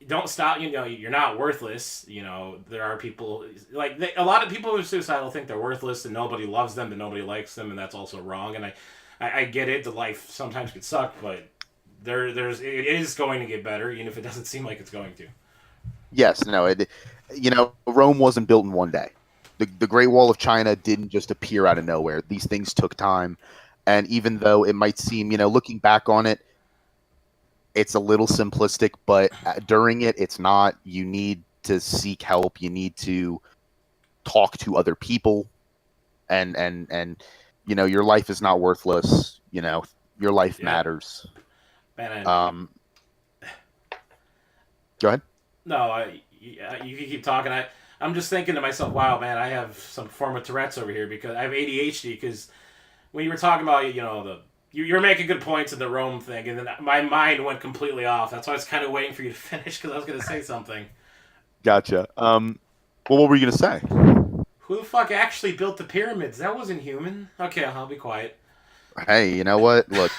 don't stop. You're not worthless. There are people a lot of people who are suicidal think they're worthless and nobody loves them and nobody likes them, and that's also wrong. And I get it. The life sometimes could suck, but it is going to get better, even if it doesn't seem like it's going to. Yes. No. Rome wasn't built in one day. The Great Wall of China didn't just appear out of nowhere. These things took time, and even though it might seem, looking back on it, it's a little simplistic, but during it, it's not. You need to seek help. You need to talk to other people, and your life is not worthless. Your life matters. Man, Go ahead. no, you can keep talking. I'm just thinking to myself, wow, man, I have some form of Tourette's over here, because I have ADHD. Because when you were talking about, you're making good points in the Rome thing, and then my mind went completely off. That's why I was kind of waiting for you to finish, because I was going to say something. Gotcha. Well, what were you gonna say? Who the fuck actually built the pyramids? That wasn't human. Okay, I'll be quiet. Hey, you know what? Look,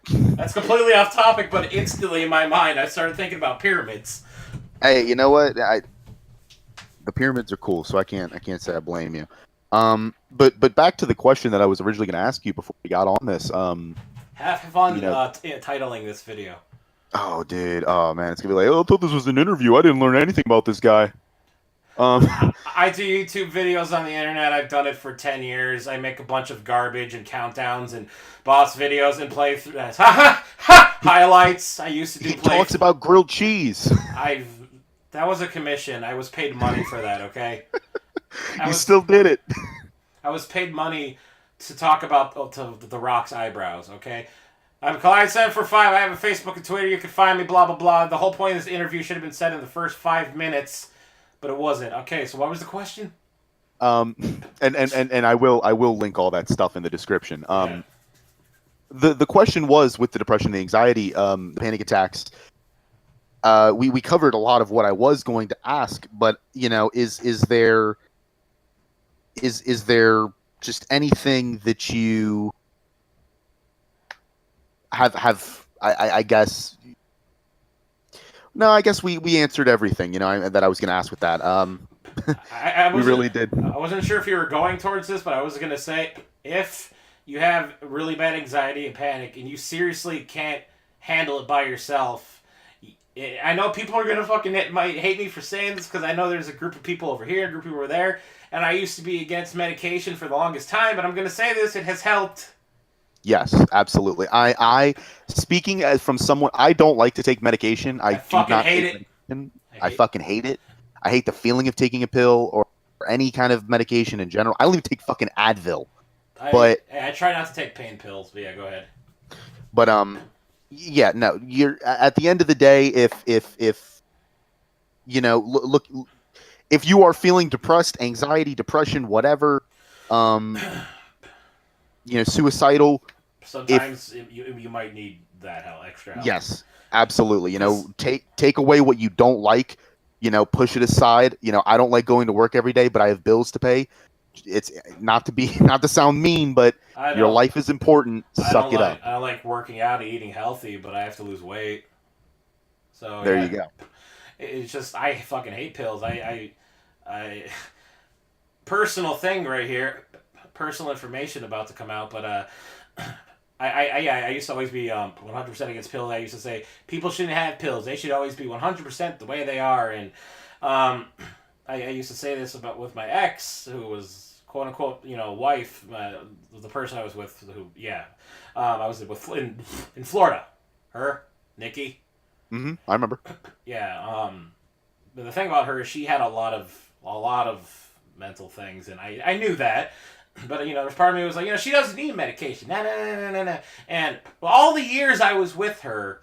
That's completely off topic, but instantly in my mind, I started thinking about pyramids. hey, you know what? The pyramids are cool, so I can't say I blame you. But back to the question that I was originally going to ask you before we got on this. Have fun titling this video. Oh, dude. Oh, man. It's going to be like, oh, I thought this was an interview. I didn't learn anything about this guy. I do YouTube videos on the internet. I've done it for 10 years. I make a bunch of garbage and countdowns and boss videos and play highlights. I used to do He talks about grilled cheese. That was a commission. I was paid money for that, okay? You still did it. I was paid money to talk about The Rock's eyebrows, okay? I'm Cloud8745. I have a Facebook and Twitter. You can find me, blah, blah, blah. The whole point of this interview should have been said in the first 5 minutes, but it wasn't. Okay, so what was the question? And I will link all that stuff in the description. The question was, with the depression, the anxiety, the panic attacks. We covered a lot of what I was going to ask, but is there just anything that you have I guess. No, I guess we answered everything, that I was going to ask with that. We really did. I wasn't sure if you were going towards this, but I was going to say, if you have really bad anxiety and panic and you seriously can't handle it by yourself, I know people are going to might hate me for saying this, because I know there's a group of people over here, a group of people over there, and I used to be against medication for the longest time, but I'm going to say this, it has helped. Yes, absolutely. I speaking as from someone, I don't like to take medication. I do fucking not hate it. I fucking hate it. I hate the feeling of taking a pill or any kind of medication in general. I don't even take fucking Advil. I try not to take pain pills, but yeah, go ahead. But yeah, no, you're at the end of the day, if look, if you are feeling depressed, anxiety, depression, whatever, suicidal. Sometimes you might need that extra help. Yes, absolutely. Take away what you don't like. Push it aside. I don't like going to work every day, but I have bills to pay. it's not to sound mean, but I your don't. life is important. Suck it up. I don't like working out and eating healthy, but I have to lose weight. So There you yeah, go. it's just I fucking hate pills. I personal thing right here, personal information about to come out, but I used to always be 100% against pills. I used to say people shouldn't have pills. They should always be 100% the way they are. And um, I used to say this about with my ex, who was quote unquote wife, the person I was with. Who I was with in Florida. Her, Nikki. I remember. Yeah. But the thing about her is she had a lot of mental things, and I knew that. But there's part of me was like, she doesn't need medication. Nah, nah, nah, nah, nah, nah. And all the years I was with her,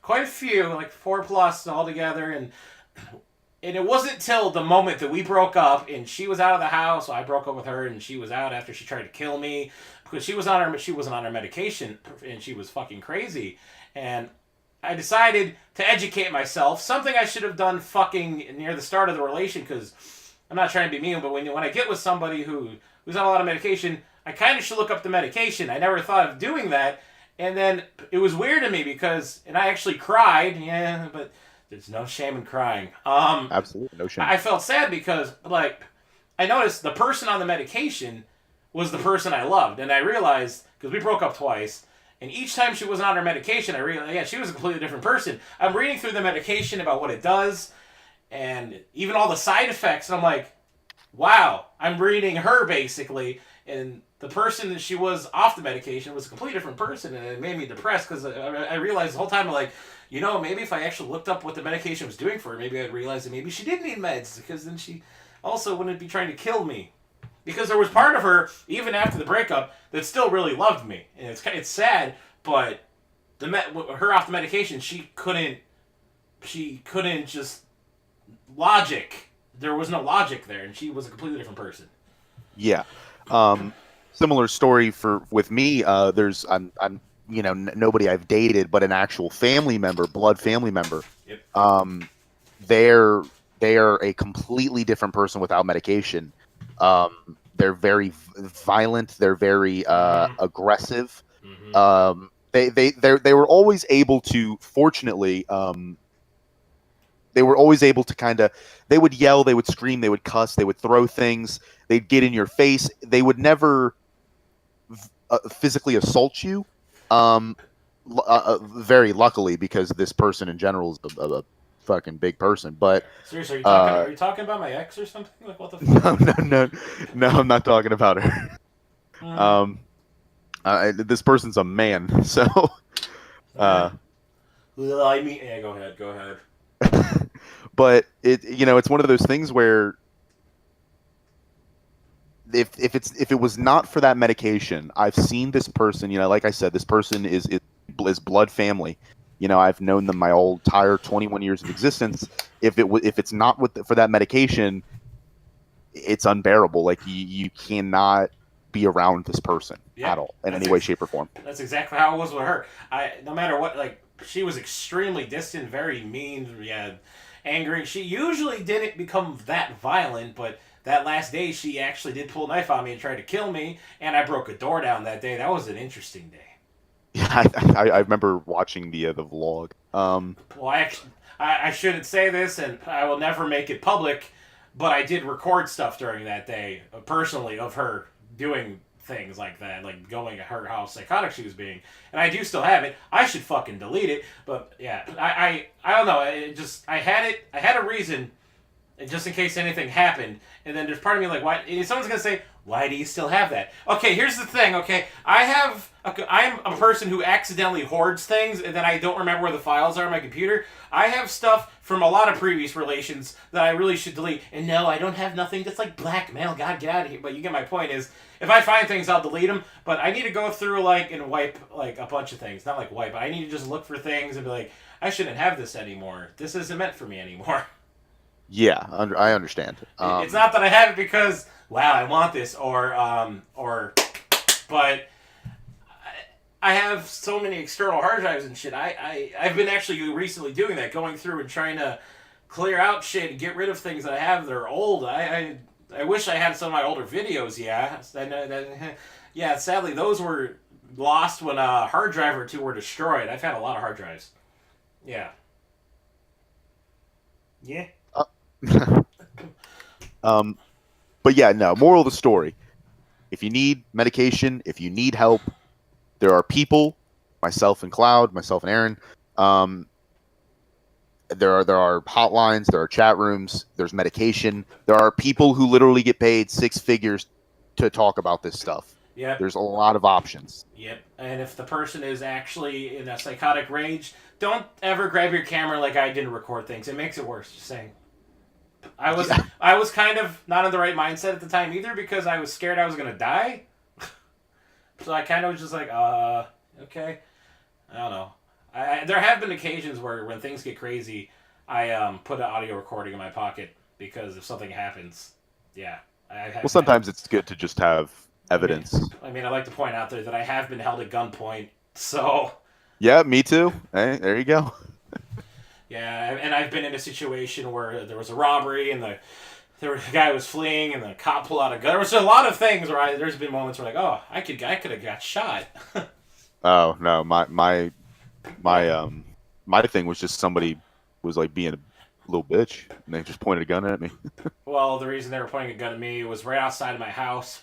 quite a few, like 4+ altogether, and it wasn't till the moment that we broke up, and she was out of the house. So I broke up with her, and she was out after she tried to kill me because she wasn't on her medication, and she was fucking crazy. And I decided to educate myself, something I should have done fucking near the start of the relation, because I'm not trying to be mean, but when I get with somebody who's on a lot of medication, I kind of should look up the medication. I never thought of doing that, and then it was weird to me and I actually cried, yeah, but there's no shame in crying. Absolutely no shame. I felt sad because, like, I noticed the person on the medication was the person I loved, and I realized, because we broke up twice, and each time she wasn't on her medication, I realized, yeah, she was a completely different person. I'm reading through the medication about what it does, and even all the side effects, and I'm like, wow, I'm reading her basically, and the person that she was off the medication was a completely different person, and it made me depressed because I realized the whole time, I'm like, maybe if I actually looked up what the medication was doing for her, maybe I'd realize that maybe she did need meds, because then she also wouldn't be trying to kill me. Because there was part of her, even after the breakup, that still really loved me, and it's sad, but her off the medication, she couldn't just logic. There was no logic there, and she was a completely different person. Yeah. Similar story with me. There's I'm nobody I've dated, but an actual family member, blood family member. Yep. They're a completely different person without medication. They're very violent. They're very aggressive. Mm-hmm. They were always able to, fortunately, they were always able to they would yell, they would scream, they would cuss, they would throw things, they'd get in your face. They would never physically assault you. Very luckily, because this person in general is a fucking big person. But seriously, are you talking about my ex or something? Like, what the fuck? No, I'm not talking about her. This person's a man, so. I mean, yeah, go ahead. But it's one of those things where if it was not for that medication, I've seen this person. Like I said, this person is blood family. I've known them my whole entire 21 years of existence. If it's not for that medication, it's unbearable. Like you cannot be around this person at all in any way, shape, or form. That's exactly how it was with her. No matter what, like, she was extremely distant, very mean, angry. She usually didn't become that violent, but that last day she actually did pull a knife on me and tried to kill me, and I broke a door down that day. That was an interesting day. Yeah, I remember watching the vlog. Well, I shouldn't say this, and I will never make it public, but I did record stuff during that day, personally, of her doing things like that, like going at her, how psychotic she was being, and I do still have it. I should fucking delete it, but yeah, I don't know. I had a reason, just in case anything happened, and then there's part of me like, why? Someone's gonna say, why do you still have that? Okay, here's the thing. Okay, I'm a person who accidentally hoards things, and then I don't remember where the files are on my computer. I have stuff from a lot of previous relations that I really should delete. And no, I don't have nothing that's like blackmail. God, get out of here. But you get my point is, if I find things, I'll delete them. But I need to go through, like, and wipe, like, a bunch of things. Not like wipe, but I need to just look for things and be like, I shouldn't have this anymore. This isn't meant for me anymore. Yeah, I understand. It's not that I have it because, wow, I want this, but I have so many external hard drives and shit. I've been actually recently doing that, going through and trying to clear out shit and get rid of things that I have that are old. I wish I had some of my older videos. Yeah, yeah. Sadly, those were lost when a hard drive or two were destroyed. I've had a lot of hard drives. Yeah. Yeah. um, but yeah, no. Moral of the story: if you need medication, if you need help, there are people, myself and Cloud, myself and Aaron. There are hotlines, there are chat rooms, there's medication. There are people who literally get paid six figures to talk about this stuff. Yep. There's a lot of options. Yep. And if the person is actually in a psychotic rage, don't ever grab your camera like I did and record things. It makes it worse. Just saying. I was kind of not in the right mindset at the time either because I was scared I was gonna die. So I kind of was just like, okay. I don't know. There have been occasions where when things get crazy, I put an audio recording in my pocket because if something happens, yeah. Well, sometimes it's good to just have evidence. I mean, I like to point out there that I have been held at gunpoint, so. Yeah, me too. Hey, there you go. Yeah, and I've been in a situation where there was a robbery and the guy was fleeing and the cop pulled out a gun. There was a lot of things where there's been moments where like, oh, I could have got shot. Oh no, my thing was just somebody was like being a little bitch and they just pointed a gun at me. Well, the reason they were pointing a gun at me was right outside of my house,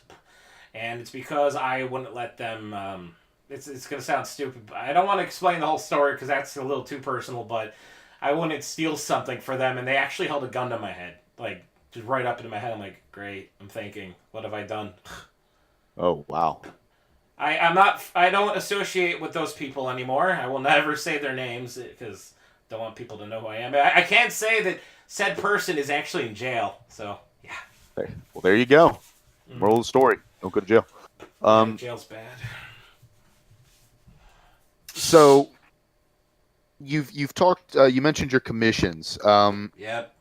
and it's because I wouldn't let them. It's gonna sound stupid, but I don't want to explain the whole story because that's a little too personal. But I wouldn't steal something for them, and they actually held a gun to my head, like just right up into my head. I'm like, great. I'm thinking, what have I done? Oh wow. I don't associate with those people anymore. I will never say their names because I don't want people to know who I am. I can't say that said person is actually in jail. So yeah. Well, there you go. Moral of the story: don't go to jail. Jail's bad. So you've talked. You mentioned your commissions. Yep.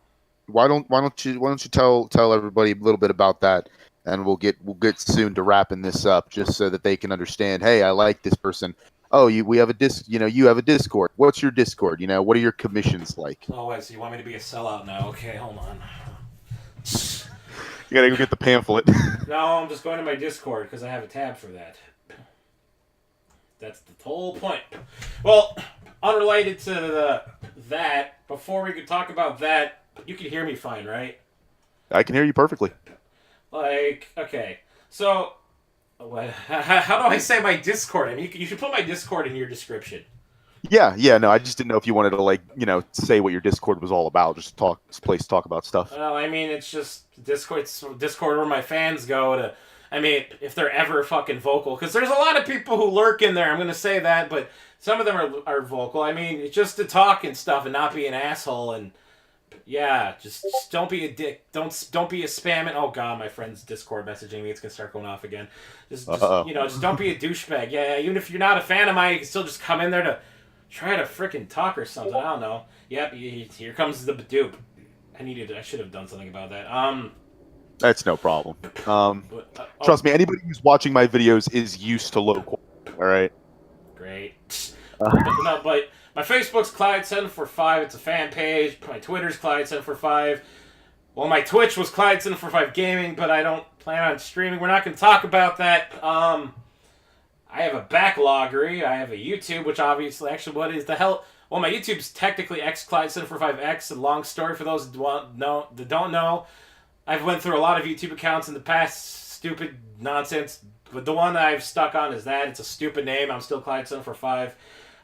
Why don't you tell everybody a little bit about that, and we'll get soon to wrapping this up, just so that they can understand. Hey, I like this person. Oh, we have a you have a Discord. What's your Discord? What are your commissions like? Oh, wait, so you want me to be a sellout now? Okay, hold on. You gotta go get the pamphlet. No, I'm just going to my Discord because I have a tab for that. That's the whole point. Well, unrelated to that, before we could talk about that, you can hear me fine, right? I can hear you perfectly. Like, okay. So, how do I say my Discord? I mean, you should put my Discord in your description. Yeah. No, I just didn't know if you wanted to say what your Discord was all about. Just place to talk about stuff. Well, I mean, it's just Discord where my fans go to. I mean, if they're ever fucking vocal, because there's a lot of people who lurk in there. I'm gonna say that, but some of them are vocal. I mean, it's just to talk and stuff and not be an asshole and. Yeah, just don't be a dick. Don't be a spamming. Oh god, my friend's Discord messaging me. It's gonna start going off again. Just don't be a douchebag. Yeah, even if you're not a fan of mine, you can still just come in there to try to freaking talk or something. I don't know. Yep, here comes the dupe. I should have done something about that. That's no problem. Trust me, anybody who's watching my videos is used to low quality. All right. Great. But my Facebook's Cloud8745. It's a fan page. My Twitter's Cloud8745. Well, my Twitch was Cloud8745 Gaming, but I don't plan on streaming. We're not going to talk about that. I have a backloggery. I have a YouTube, which obviously, actually, what is the hell? Well, my YouTube's technically xCloud745X. A long story for those that don't know. I've went through a lot of YouTube accounts in the past. Stupid nonsense. But the one that I've stuck on is that. It's a stupid name. I'm still Cloud745.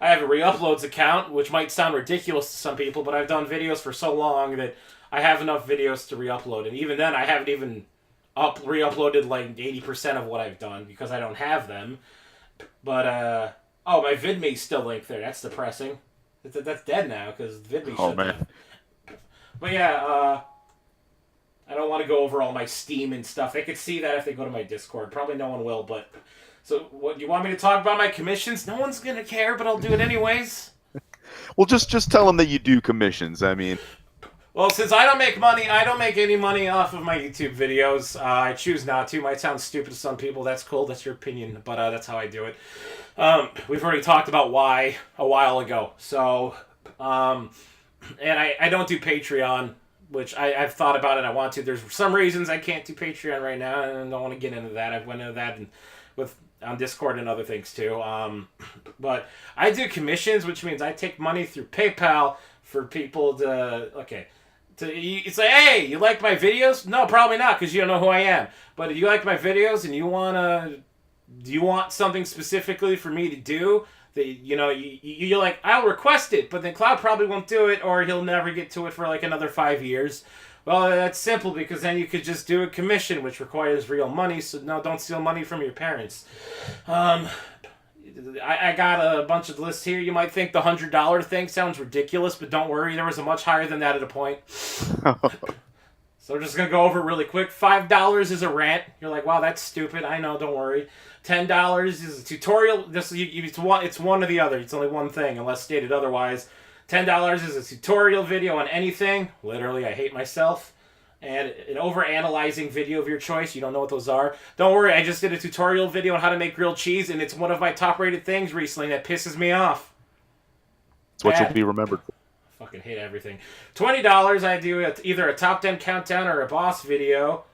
I have a re-uploads account, which might sound ridiculous to some people, but I've done videos for so long that I have enough videos to re-upload. And even then, I haven't even re-uploaded like 80% of what I've done because I don't have them. But, my VidMe's still linked there. That's depressing. That's dead now because VidMe shut down. But yeah, I don't want to go over all my Steam and stuff. They could see that if they go to my Discord. Probably no one will, but... So, what, you want me to talk about my commissions? No one's going to care, but I'll do it anyways. Well, just tell them that you do commissions. I mean... Well, since I don't make money, I don't make any money off of my YouTube videos. I choose not to. Might sound stupid to some people. That's cool. That's your opinion, but that's how I do it. We've already talked about why a while ago. So, and I don't do Patreon which I've thought about it. I want to. There's some reasons I can't do Patreon right now, and I don't want to get into that. I've went into that on Discord and other things too. But I do commissions, which means I take money through PayPal for people to it's like, hey, you like my videos? No, probably not, because you don't know who I am. But if you like my videos and you want something specifically for me to do, that you're like, I'll request it, but then Cloud probably won't do it, or he'll never get to it for like another 5 years. Well, that's simple, because then you could just do a commission, which requires real money. So no, don't steal money from your parents. I got a bunch of lists here. You might think the $100 thing sounds ridiculous, but don't worry, there was a much higher than that at a point. So we're just going to go over it really quick. $5 is a rant. You're like, wow, that's stupid. I know, don't worry. $10 is a tutorial. It's one or the other. It's only one thing, unless stated otherwise. $10 is a tutorial video on anything. Literally, I hate myself. And an over-analyzing video of your choice. You don't know what those are. Don't worry, I just did a tutorial video on how to make grilled cheese, and it's one of my top-rated things recently that pisses me off. It's what you'll be remembered for. I fucking hate everything. $20, I do either a top 10 countdown or a boss video,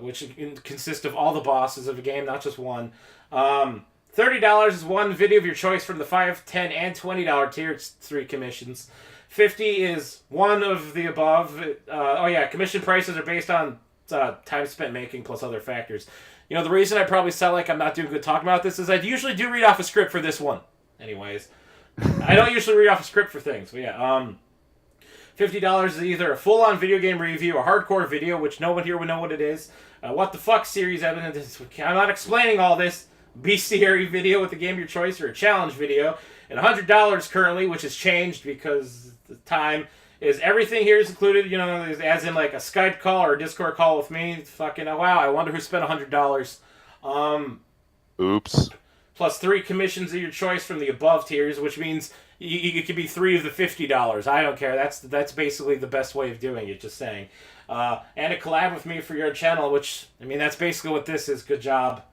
which consists of all the bosses of a game, not just one. $30 is one video of your choice from the $5, $10, and $20 tier. It's 3 commissions. $50 is one of the above. Commission prices are based on time spent making plus other factors. The reason I probably sound like I'm not doing good talking about this is I usually do read off a script for this one. Anyways, I don't usually read off a script for things. But yeah, $50 is either a full-on video game review, a hardcore video, which no one here would know what it is, what the fuck series evidence. I'm not explaining all this. Bestiary video with the game of your choice, or a challenge video. And $100 currently, which has changed because the time is everything here is included, as in like a Skype call or a Discord call with me. Fucking, oh, wow, I wonder who spent $100. Oops. Plus 3 commissions of your choice from the above tiers, which means it could be 3 of the $50. I don't care. That's basically the best way of doing it, just saying. And a collab with me for your channel, which, that's basically what this is. Good job.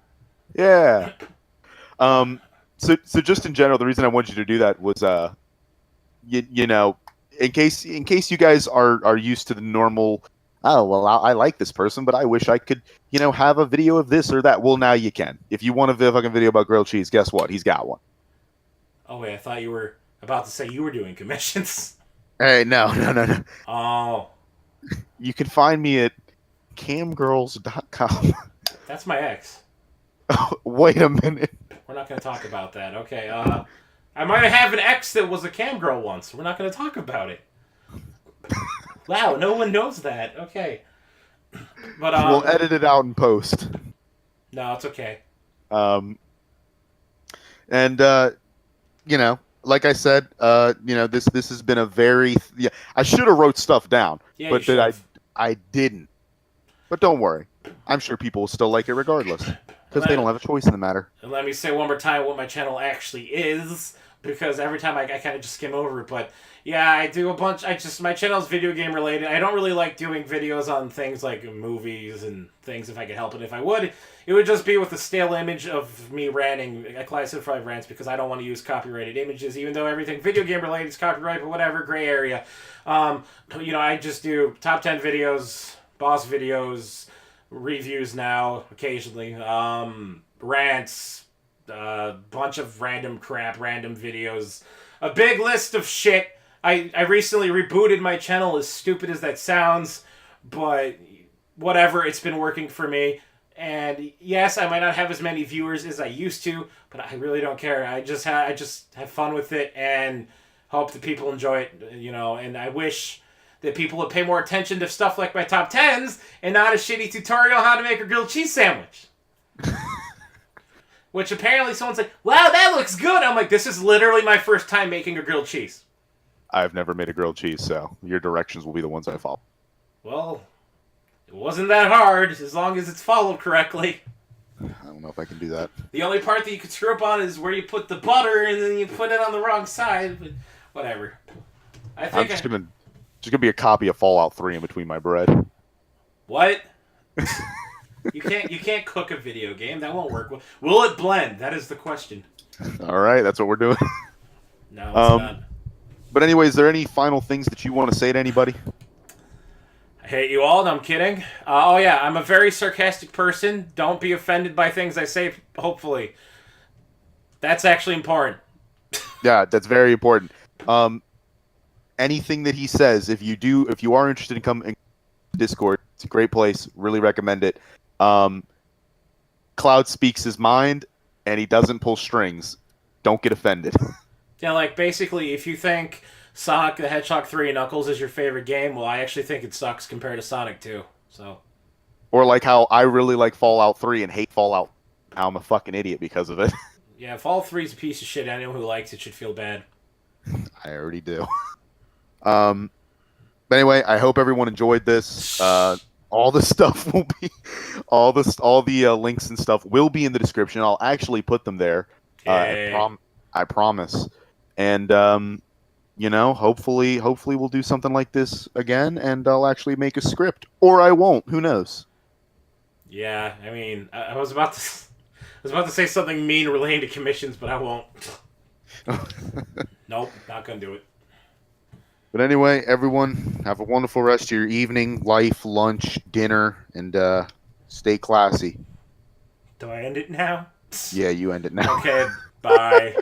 Yeah. So just in general, the reason I wanted you to do that was, in case you guys are used to the normal, oh, well, I like this person, but I wish I could, have a video of this or that. Well, now you can. If you want a fucking video about grilled cheese, guess what? He's got one. Oh, wait, I thought you were about to say you were doing commissions. Hey, no. Oh. You can find me at camgirls.com. That's my ex. Wait a minute. We're not going to talk about that. Okay, I might have an ex that was a cam girl once. We're not going to talk about it. Wow, no one knows that. Okay. But we'll edit it out in post. No, it's okay. Like I said, this has been a very I should have wrote stuff down, but I didn't. But don't worry. I'm sure people will still like it regardless. Because they don't have a choice in the matter. And let me say one more time what my channel actually is, because every time I kind of just skim over it. But yeah, I do a bunch. My channel is video game related. I don't really like doing videos on things like movies and things if I could help it. If I would, it would just be with a stale image of me ranting. Cloud8745 rants, because I don't want to use copyrighted images, even though everything video game related is copyright, but whatever, gray area. I just do top 10 videos, boss videos, reviews now, occasionally, rants, bunch of random crap, random videos, a big list of shit. I recently rebooted my channel, as stupid as that sounds, but whatever, it's been working for me. And yes, I might not have as many viewers as I used to, but I really don't care. I just have fun with it and hope that people enjoy it, and I wish that people would pay more attention to stuff like my top 10s and not a shitty tutorial on how to make a grilled cheese sandwich. Which apparently someone's like, wow, that looks good. I'm like, this is literally my first time making a grilled cheese. I've never made a grilled cheese, so your directions will be the ones I follow. Well, it wasn't that hard, as long as it's followed correctly. I don't know if I can do that. The only part that you could screw up on is where you put the butter and then you put it on the wrong side, but whatever. I'm just gonna be a copy of Fallout 3 in between my bread. What? You can't cook a video game. That won't work. Will it blend? That is the question. All right, that's what we're doing. No, it's not. But anyway, is there any final things that you want to say to anybody? I hate you all. No, I'm kidding. Oh yeah, I'm a very sarcastic person. Don't be offended by things I say. Hopefully, that's actually important. Yeah, that's very important. Anything that he says, if you are interested in coming Discord, it's a great place. Really recommend it. Cloud speaks his mind, and he doesn't pull strings. Don't get offended. Yeah, like basically, if you think Sonic the Hedgehog 3 Knuckles is your favorite game, well, I actually think it sucks compared to Sonic 2. So Or like how I really like Fallout 3 and hate Fallout. Now I'm a fucking idiot because of it. yeah, Fall 3 is a piece of shit. Anyone who likes it should feel bad. I already do. But anyway, I hope everyone enjoyed this. All the stuff will be, all the links and stuff will be in the description. I'll actually put them there. I promise. And hopefully we'll do something like this again, and I'll actually make a script, or I won't. Who knows? Yeah, I mean, I was about to say something mean relating to commissions, but I won't. Nope, not gonna do it. But anyway, everyone, have a wonderful rest of your evening, life, lunch, dinner, and stay classy. Do I end it now? Yeah, you end it now. Okay, bye.